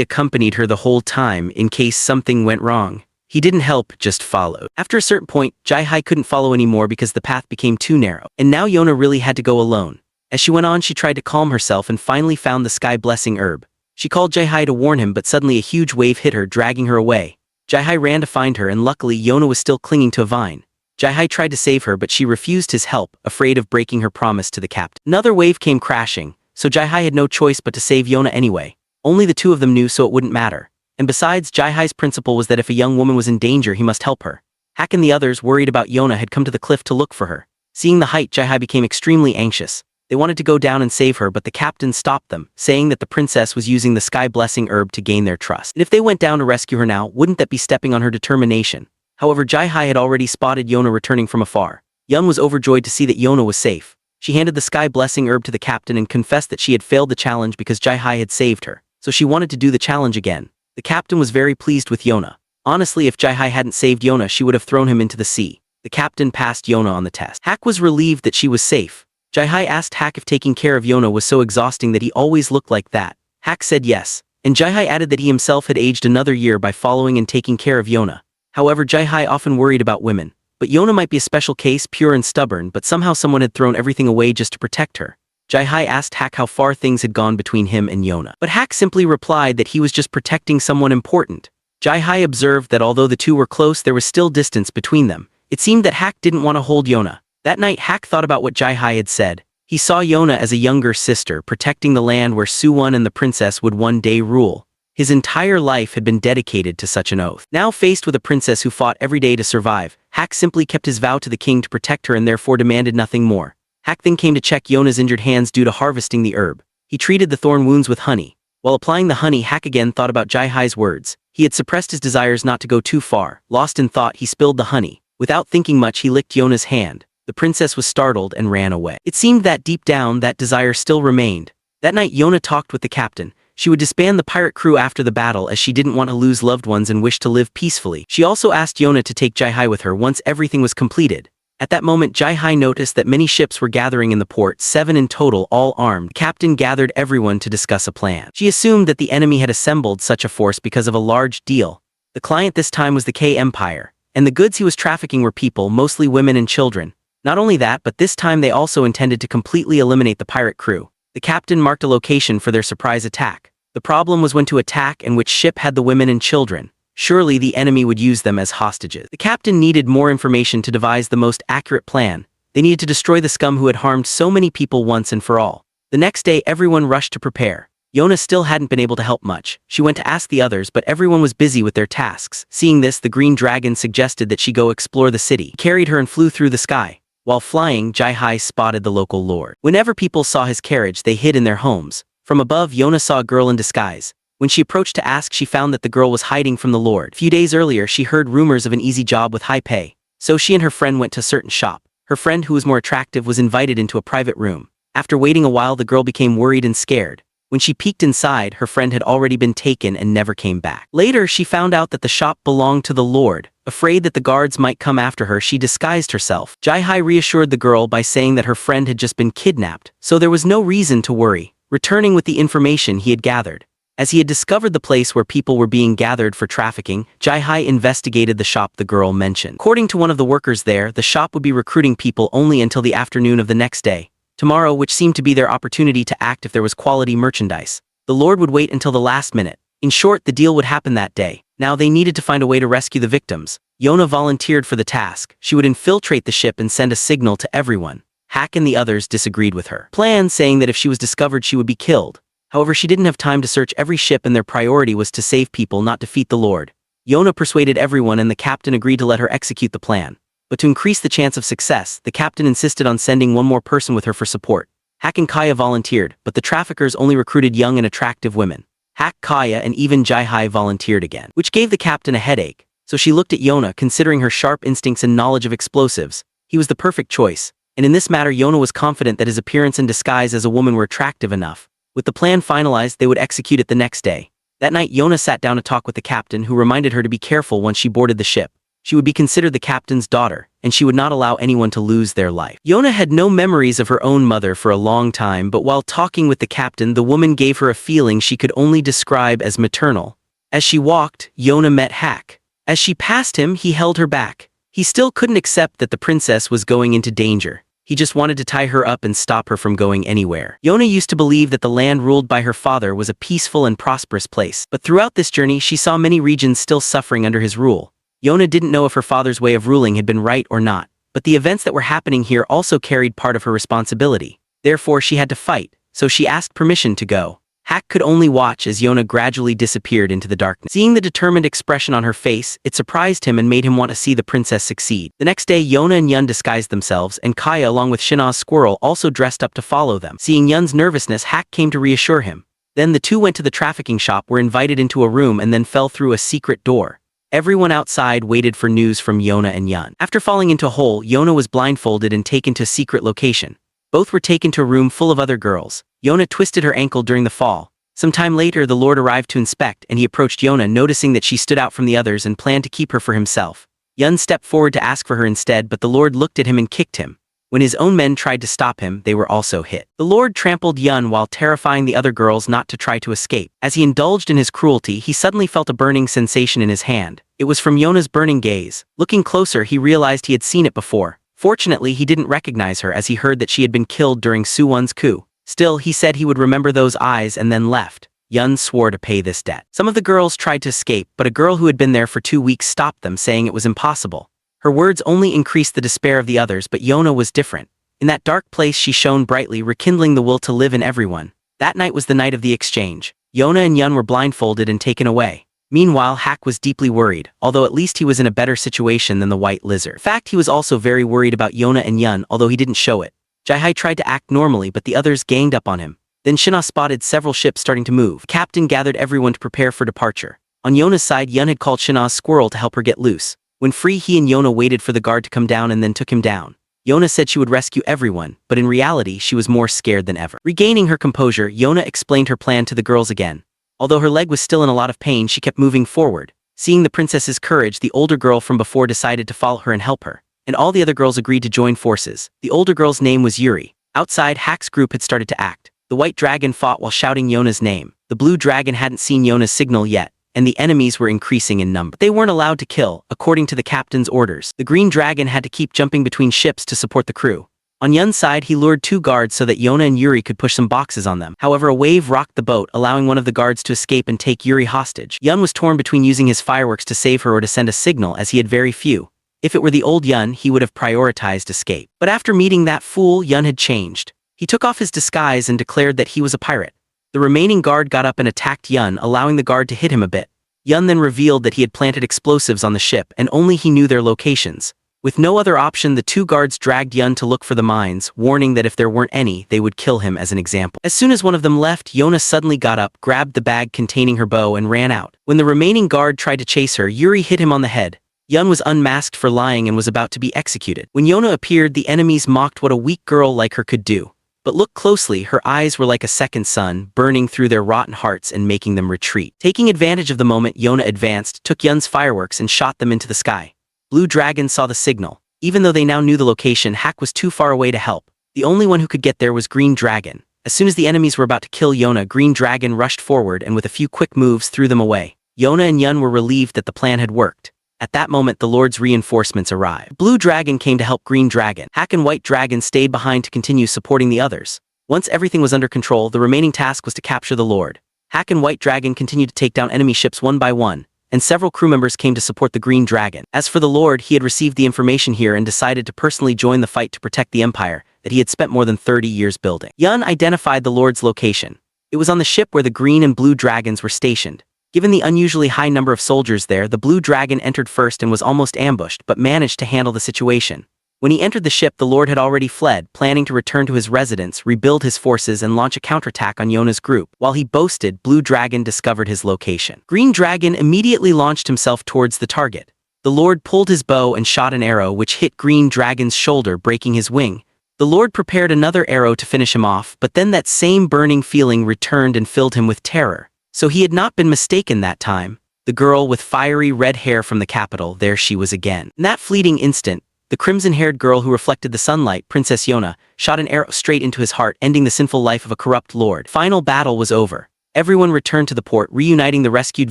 accompanied her the whole time in case something went wrong. He didn't help, just followed. After a certain point, Jai-Hai couldn't follow anymore because the path became too narrow, and now Yona really had to go alone. As she went on, she tried to calm herself and finally found the sky-blessing herb. She called Jai-Hai to warn him, but suddenly a huge wave hit her, dragging her away. Jai-Hai ran to find her, and luckily Yona was still clinging to a vine. Jai-Hai tried to save her, but she refused his help, afraid of breaking her promise to the captain. Another wave came crashing, so Jai-Hai had no choice but to save Yona anyway. Only the 2 of them knew, so it wouldn't matter. And besides, Jai-Hai's principle was that if a young woman was in danger, he must help her. Hak and the others, worried about Yona, had come to the cliff to look for her. Seeing the height, Jai-Hai became extremely anxious. They wanted to go down and save her, but the captain stopped them, saying that the princess was using the sky-blessing herb to gain their trust. And if they went down to rescue her now, wouldn't that be stepping on her determination? However, Jai-Hai had already spotted Yona returning from afar. Yun was overjoyed to see that Yona was safe. She handed the sky-blessing herb to the captain and confessed that she had failed the challenge because Jai-Hai had saved her, so she wanted to do the challenge again. The captain was very pleased with Yona. Honestly, if Jai-Hai hadn't saved Yona, she would have thrown him into the sea. The captain passed Yona on the test. Hak was relieved that she was safe. Jai-Hai asked Hak if taking care of Yona was so exhausting that he always looked like that. Hak said yes, and Jai-Hai added that he himself had aged another year by following and taking care of Yona. However, Jai-Hai often worried about women. But Yona might be a special case, pure and stubborn, but somehow someone had thrown everything away just to protect her. Jai-Hai asked Hak how far things had gone between him and Yona. But Hak simply replied that he was just protecting someone important. Jai-Hai observed that although the 2 were close, there was still distance between them. It seemed that Hak didn't want to hold Yona. That night, Hak thought about what Jai-Hai had said. He saw Yona as a younger sister, protecting the land where Suwon and the princess would one day rule. His entire life had been dedicated to such an oath. Now faced with a princess who fought every day to survive, Hak simply kept his vow to the king to protect her and therefore demanded nothing more. Hak then came to check Yona's injured hands due to harvesting the herb. He treated the thorn wounds with honey. While applying the honey, Hak again thought about Jai-Hai's words. He had suppressed his desires not to go too far. Lost in thought, he spilled the honey. Without thinking much, he licked Yona's hand. The princess was startled and ran away. It seemed that deep down, that desire still remained. That night, Yona talked with the captain. She would disband the pirate crew after the battle as she didn't want to lose loved ones and wished to live peacefully. She also asked Yona to take Jai-Hai with her once everything was completed. At that moment, Jai-Hai noticed that many ships were gathering in the port, 7 in total, all armed. The captain gathered everyone to discuss a plan. She assumed that the enemy had assembled such a force because of a large deal. The client this time was the K Empire, and the goods he was trafficking were people, mostly women and children. Not only that, but this time they also intended to completely eliminate the pirate crew. The captain marked a location for their surprise attack. The problem was when to attack and which ship had the women and children. Surely the enemy would use them as hostages. The captain needed more information to devise the most accurate plan. They needed to destroy the scum who had harmed so many people once and for all. The next day, everyone rushed to prepare. Yona still hadn't been able to help much. She went to ask the others, but everyone was busy with their tasks. Seeing this, the green dragon suggested that she go explore the city. He carried her and flew through the sky. While flying, Jai-Hai spotted the local lord. Whenever people saw his carriage, they hid in their homes. From above, Yona saw a girl in disguise. When she approached to ask, she found that the girl was hiding from the lord. A few days earlier, she heard rumors of an easy job with high pay. So she and her friend went to a certain shop. Her friend, who was more attractive, was invited into a private room. After waiting a while, the girl became worried and scared. When she peeked inside, her friend had already been taken and never came back. Later, she found out that the shop belonged to the lord. Afraid that the guards might come after her, she disguised herself. Jai-Hai reassured the girl by saying that her friend had just been kidnapped, so there was no reason to worry. Returning with the information he had gathered. As he had discovered the place where people were being gathered for trafficking, Jai-Hai investigated the shop the girl mentioned. According to one of the workers there, the shop would be recruiting people only until the afternoon of the next day. Tomorrow, which seemed to be their opportunity to act if there was quality merchandise. The lord would wait until the last minute. In short, the deal would happen that day. Now they needed to find a way to rescue the victims. Yona volunteered for the task. She would infiltrate the ship and send a signal to everyone. Hak and the others disagreed with her plan, saying that if she was discovered she would be killed. However, she didn't have time to search every ship, and their priority was to save people, not defeat the Lord. Yona persuaded everyone, and the captain agreed to let her execute the plan. But to increase the chance of success, the captain insisted on sending one more person with her for support. Hak and Kaya volunteered, but the traffickers only recruited young and attractive women. Hak, Kaya, and even Jai volunteered again, which gave the captain a headache. So she looked at Yona, considering her sharp instincts and knowledge of explosives. He was the perfect choice, and in this matter Yona was confident that his appearance and disguise as a woman were attractive enough. With the plan finalized, they would execute it the next day. That night Yona sat down to talk with the captain, who reminded her to be careful once she boarded the ship. She would be considered the captain's daughter, and she would not allow anyone to lose their life. Yona had no memories of her own mother for a long time, but while talking with the captain, the woman gave her a feeling she could only describe as maternal. As she walked, Yona met Hak. As she passed him, he held her back. He still couldn't accept that the princess was going into danger. He just wanted to tie her up and stop her from going anywhere. Yona used to believe that the land ruled by her father was a peaceful and prosperous place, but throughout this journey she saw many regions still suffering under his rule. Yona didn't know if her father's way of ruling had been right or not, but the events that were happening here also carried part of her responsibility. Therefore she had to fight, so she asked permission to go. Hak could only watch as Yona gradually disappeared into the darkness. Seeing the determined expression on her face, it surprised him and made him want to see the princess succeed. The next day Yona and Yun disguised themselves, and Kaya along with Shinna's squirrel also dressed up to follow them. Seeing Yun's nervousness, Hak came to reassure him. Then the two went to the trafficking shop, were invited into a room, and then fell through a secret door. Everyone outside waited for news from Yona and Yun. After falling into a hole, Yona was blindfolded and taken to a secret location. Both were taken to a room full of other girls. Yona twisted her ankle during the fall. Some time later the Lord arrived to inspect, and he approached Yona, noticing that she stood out from the others and planned to keep her for himself. Yun stepped forward to ask for her instead, but the Lord looked at him and kicked him. When his own men tried to stop him, they were also hit. The Lord trampled Yun while terrifying the other girls not to try to escape. As he indulged in his cruelty, he suddenly felt a burning sensation in his hand. It was from Yona's burning gaze. Looking closer, he realized he had seen it before. Fortunately, he didn't recognize her, as he heard that she had been killed during Suwon's coup. Still, he said he would remember those eyes and then left. Yun swore to pay this debt. Some of the girls tried to escape, but a girl who had been there for 2 weeks stopped them, saying it was impossible. Her words only increased the despair of the others, but Yona was different. In that dark place she shone brightly, rekindling the will to live in everyone. That night was the night of the exchange. Yona and Yun were blindfolded and taken away. Meanwhile, Hak was deeply worried, although at least he was in a better situation than the White Lizard. In fact, he was also very worried about Yona and Yun, although he didn't show it. Jai tried to act normally, but the others ganged up on him. Then Shinna spotted several ships starting to move. The captain gathered everyone to prepare for departure. On Yona's side, Yun had called Shinna's squirrel to help her get loose. When free, he and Yona waited for the guard to come down and then took him down. Yona said she would rescue everyone, but in reality she was more scared than ever. Regaining her composure, Yona explained her plan to the girls again. Although her leg was still in a lot of pain, she kept moving forward. Seeing the princess's courage, the older girl from before decided to follow her and help her, and all the other girls agreed to join forces. The older girl's name was Yuri. Outside, Hak's group had started to act. The white dragon fought while shouting Yona's name. The blue dragon hadn't seen Yona's signal yet, and the enemies were increasing in number. They weren't allowed to kill, according to the captain's orders. The green dragon had to keep jumping between ships to support the crew. On Yun's side, he lured 2 guards so that Yona and Yuri could push some boxes on them. However, a wave rocked the boat, allowing one of the guards to escape and take Yuri hostage. Yun was torn between using his fireworks to save her or to send a signal, as he had very few. If it were the old Yun, he would have prioritized escape. But after meeting that fool, Yun had changed. He took off his disguise and declared that he was a pirate. The remaining guard got up and attacked Yun, allowing the guard to hit him a bit. Yun then revealed that he had planted explosives on the ship, and only he knew their locations. With no other option, the 2 guards dragged Yun to look for the mines, warning that if there weren't any, they would kill him as an example. As soon as one of them left, Yona suddenly got up, grabbed the bag containing her bow, and ran out. When the remaining guard tried to chase her, Yuri hit him on the head. Yun was unmasked for lying and was about to be executed. When Yona appeared, the enemies mocked what a weak girl like her could do. But look closely, her eyes were like a second sun, burning through their rotten hearts and making them retreat. Taking advantage of the moment, Yona advanced, took Yun's fireworks and shot them into the sky. Blue Dragon saw the signal. Even though they now knew the location, Hak was too far away to help. The only one who could get there was Green Dragon. As soon as the enemies were about to kill Yona, Green Dragon rushed forward and with a few quick moves threw them away. Yona and Yun were relieved that the plan had worked. At that moment, the Lord's reinforcements arrived. Blue Dragon came to help Green Dragon. Hak and White Dragon stayed behind to continue supporting the others. Once everything was under control, the remaining task was to capture the Lord. Hak and White Dragon continued to take down enemy ships one by one, and several crew members came to support the Green Dragon. As for the Lord, he had received the information here and decided to personally join the fight to protect the Empire that he had spent more than 30 years building. Yun identified the Lord's location. It was on the ship where the green and blue dragons were stationed. Given the unusually high number of soldiers there, the blue dragon entered first and was almost ambushed, but managed to handle the situation. When he entered the ship, the Lord had already fled, planning to return to his residence, rebuild his forces, and launch a counterattack on Yona's group. While he boasted, Blue Dragon discovered his location. Green Dragon immediately launched himself towards the target. The Lord pulled his bow and shot an arrow which hit Green Dragon's shoulder, breaking his wing. The Lord prepared another arrow to finish him off, but then that same burning feeling returned and filled him with terror. So he had not been mistaken that time. The girl with fiery red hair from the capital, there she was again. In that fleeting instant, the crimson-haired girl who reflected the sunlight, Princess Yona, shot an arrow straight into his heart, ending the sinful life of a corrupt lord. Final battle was over. Everyone returned to the port, reuniting the rescued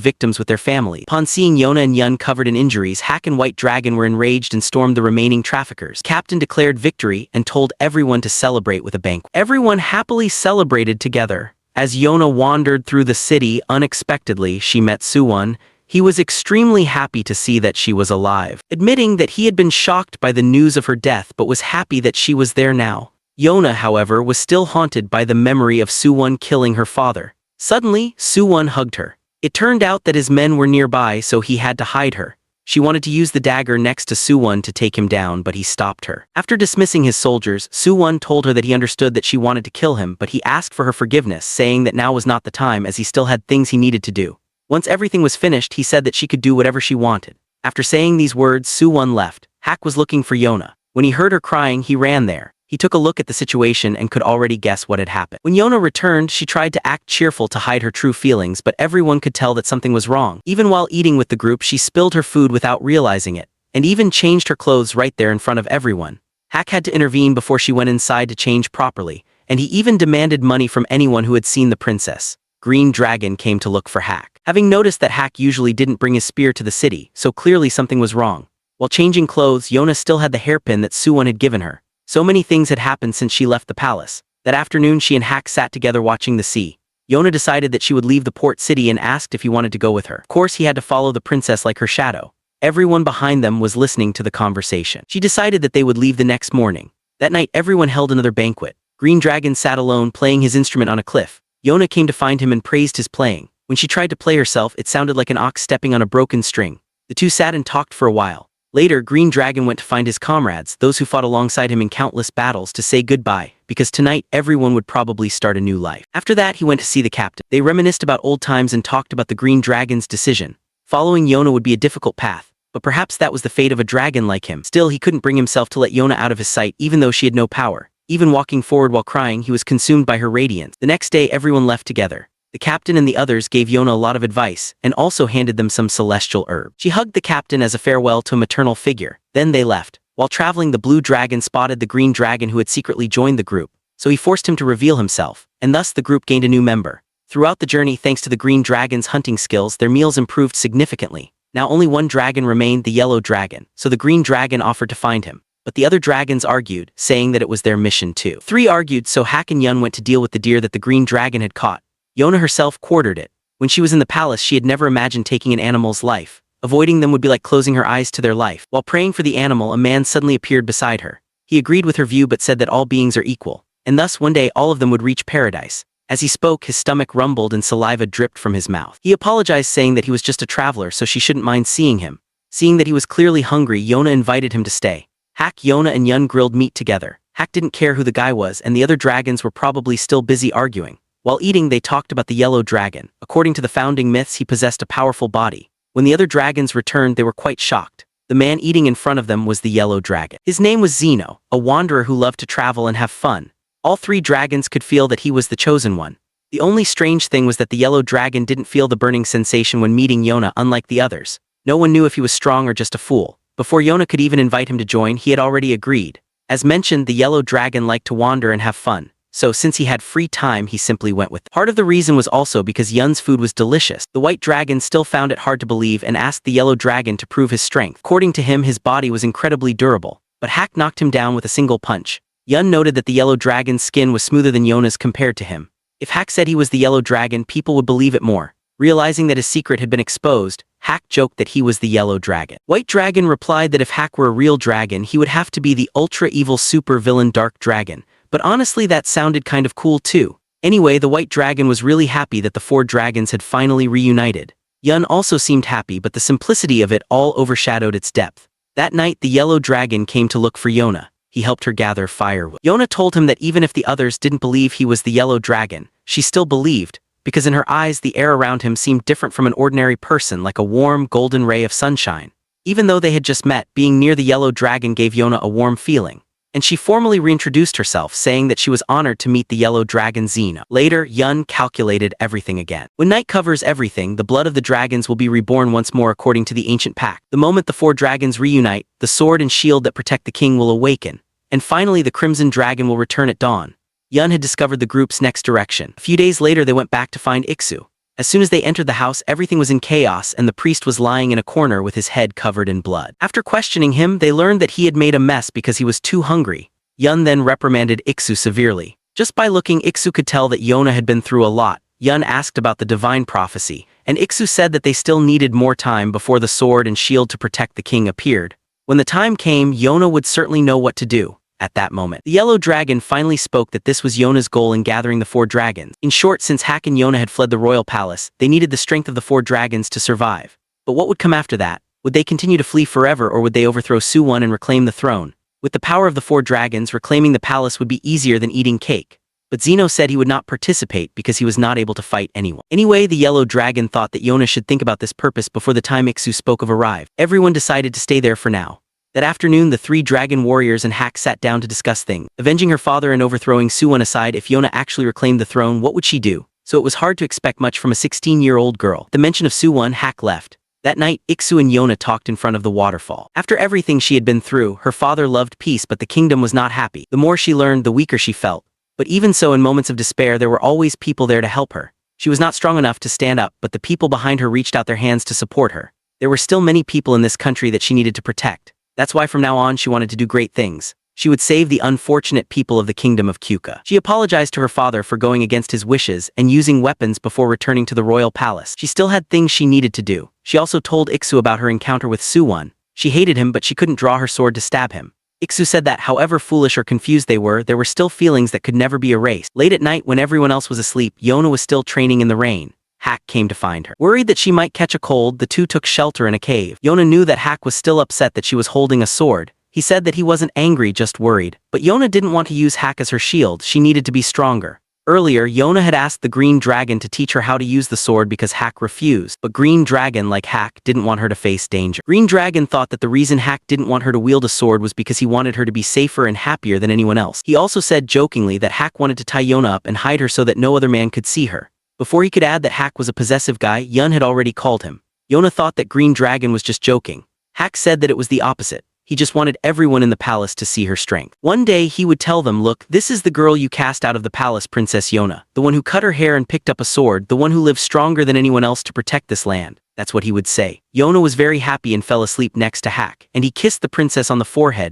victims with their family. Upon seeing Yona and Yun covered in injuries, Hak and White Dragon were enraged and stormed the remaining traffickers. Captain declared victory and told everyone to celebrate with a banquet. Everyone happily celebrated together. As Yona wandered through the city, unexpectedly, she met Suwon. He was extremely happy to see that she was alive, admitting that he had been shocked by the news of her death but was happy that she was there now. Yona, however, was still haunted by the memory of Suwon killing her father. Suddenly, Suwon hugged her. It turned out that his men were nearby, so he had to hide her. She wanted to use the dagger next to Suwon to take him down, but he stopped her. After dismissing his soldiers, Suwon told her that he understood that she wanted to kill him, but he asked for her forgiveness, saying that now was not the time as he still had things he needed to do. Once everything was finished, he said that she could do whatever she wanted. After saying these words, Suwon left. Hak was looking for Yona. When he heard her crying, he ran there. He took a look at the situation and could already guess what had happened. When Yona returned, she tried to act cheerful to hide her true feelings, but everyone could tell that something was wrong. Even while eating with the group, she spilled her food without realizing it, and even changed her clothes right there in front of everyone. Hak had to intervene before she went inside to change properly, and he even demanded money from anyone who had seen the princess. Green Dragon came to look for Hak. Having noticed that Hak usually didn't bring his spear to the city, so clearly something was wrong. While changing clothes, Yona still had the hairpin that Suwon had given her. So many things had happened since she left the palace. That afternoon she and Hak sat together watching the sea. Yona decided that she would leave the port city and asked if he wanted to go with her. Of course he had to follow the princess like her shadow. Everyone behind them was listening to the conversation. She decided that they would leave the next morning. That night everyone held another banquet. Green Dragon sat alone playing his instrument on a cliff. Yona came to find him and praised his playing. When she tried to play herself, it sounded like an ox stepping on a broken string. The two sat and talked for a while. Later, Green Dragon went to find his comrades, those who fought alongside him in countless battles, to say goodbye, because tonight everyone would probably start a new life. After that, he went to see the captain. They reminisced about old times and talked about the Green Dragon's decision. Following Yona would be a difficult path, but perhaps that was the fate of a dragon like him. Still, he couldn't bring himself to let Yona out of his sight, even though she had no power. Even walking forward while crying, he was consumed by her radiance. The next day, everyone left together. The captain and the others gave Yona a lot of advice, and also handed them some celestial herb. She hugged the captain as a farewell to a maternal figure. Then they left. While traveling, the blue dragon spotted the green dragon who had secretly joined the group, so he forced him to reveal himself, and thus the group gained a new member. Throughout the journey, thanks to the green dragon's hunting skills, their meals improved significantly. Now only one dragon remained, the yellow dragon, so the green dragon offered to find him. But the other dragons argued, saying that it was their mission too. Three argued, so Hak and Yun went to deal with the deer that the green dragon had caught. Yona herself quartered it. When she was in the palace, she had never imagined taking an animal's life. Avoiding them would be like closing her eyes to their life. While praying for the animal, a man suddenly appeared beside her. He agreed with her view but said that all beings are equal, and thus one day all of them would reach paradise. As he spoke, his stomach rumbled and saliva dripped from his mouth. He apologized, saying that he was just a traveler, so she shouldn't mind seeing him. Seeing that he was clearly hungry, Yona invited him to stay. Hak, Yona, and Yun grilled meat together. Hak didn't care who the guy was, and the other dragons were probably still busy arguing. While eating, they talked about the yellow dragon. According to the founding myths, he possessed a powerful body. When the other dragons returned, they were quite shocked. The man eating in front of them was the yellow dragon. His name was Zeno, a wanderer who loved to travel and have fun. All three dragons could feel that he was the chosen one. The only strange thing was that the yellow dragon didn't feel the burning sensation when meeting Yona, unlike the others. No one knew if he was strong or just a fool. Before Yona could even invite him to join, he had already agreed. As mentioned, the yellow dragon liked to wander and have fun. So since he had free time, he simply went with them. Part of the reason was also because Yun's food was delicious. The white dragon still found it hard to believe and asked the yellow dragon to prove his strength. According to him, his body was incredibly durable, but Hak knocked him down with a single punch. Yun noted that the yellow dragon's skin was smoother than Yona's compared to him. If Hak said he was the yellow dragon, people would believe it more. Realizing that his secret had been exposed, Hak joked that he was the yellow dragon. White Dragon replied that if Hak were a real dragon, he would have to be the ultra-evil super-villain Dark Dragon. But honestly, that sounded kind of cool too. Anyway, the white dragon was really happy that the four dragons had finally reunited. Yun also seemed happy, but the simplicity of it all overshadowed its depth. That night the yellow dragon came to look for Yona. He helped her gather firewood. Yona told him that even if the others didn't believe he was the yellow dragon, she still believed, because in her eyes the air around him seemed different from an ordinary person, like a warm, golden ray of sunshine. Even though they had just met, being near the yellow dragon gave Yona a warm feeling. And she formally reintroduced herself, saying that she was honored to meet the yellow dragon Xeno. Later, Yun calculated everything again. When night covers everything, the blood of the dragons will be reborn once more according to the ancient pact. The moment the four dragons reunite, the sword and shield that protect the king will awaken. And finally the crimson dragon will return at dawn. Yun had discovered the group's next direction. A few days later they went back to find Iksu. As soon as they entered the house, everything was in chaos and the priest was lying in a corner with his head covered in blood. After questioning him, they learned that he had made a mess because he was too hungry. Yun then reprimanded Iksu severely. Just by looking, Iksu could tell that Yona had been through a lot. Yun asked about the divine prophecy, and Iksu said that they still needed more time before the sword and shield to protect the king appeared. When the time came, Yona would certainly know what to do. At that moment, the yellow dragon finally spoke that this was Yona's goal in gathering the four dragons. In short, since Hak and Yona had fled the royal palace, they needed the strength of the four dragons to survive. But what would come after that? Would they continue to flee forever, or would they overthrow Suwon and reclaim the throne? With the power of the four dragons, reclaiming the palace would be easier than eating cake. But Zeno said he would not participate because he was not able to fight anyone. Anyway, the yellow dragon thought that Yona should think about this purpose before the time Iksu spoke of arrived. Everyone decided to stay there for now. That afternoon, the three dragon warriors and Hak sat down to discuss things. Avenging her father and overthrowing Suwon aside, if Yona actually reclaimed the throne, what would she do? So it was hard to expect much from a 16-year-old girl. The mention of Suwon, Hak left. That night, Iksu and Yona talked in front of the waterfall. After everything she had been through, her father loved peace, but the kingdom was not happy. The more she learned, the weaker she felt. But even so, in moments of despair, there were always people there to help her. She was not strong enough to stand up, but the people behind her reached out their hands to support her. There were still many people in this country that she needed to protect. That's why from now on she wanted to do great things. She would save the unfortunate people of the Kingdom of Kouka. She apologized to her father for going against his wishes and using weapons before returning to the royal palace. She still had things she needed to do. She also told Iksu about her encounter with Suwon. She hated him, but she couldn't draw her sword to stab him. Iksu said that however foolish or confused they were, there were still feelings that could never be erased. Late at night, when everyone else was asleep, Yona was still training in the rain. Hak came to find her. Worried that she might catch a cold, the two took shelter in a cave. Yona knew that Hak was still upset that she was holding a sword. He said that he wasn't angry, just worried. But Yona didn't want to use Hak as her shield. She needed to be stronger. Earlier, Yona had asked the Green Dragon to teach her how to use the sword because Hak refused. But Green Dragon, like Hak, didn't want her to face danger. Green Dragon thought that the reason Hak didn't want her to wield a sword was because he wanted her to be safer and happier than anyone else. He also said jokingly that Hak wanted to tie Yona up and hide her so that no other man could see her. Before he could add that Hak was a possessive guy, Yun had already called him. Yona thought that Green Dragon was just joking. Hak said that it was the opposite. He just wanted everyone in the palace to see her strength. One day he would tell them, look, this is the girl you cast out of the palace, Princess Yona, the one who cut her hair and picked up a sword, the one who lived stronger than anyone else to protect this land. That's what he would say. Yona was very happy and fell asleep next to Hak, and he kissed the princess on the forehead,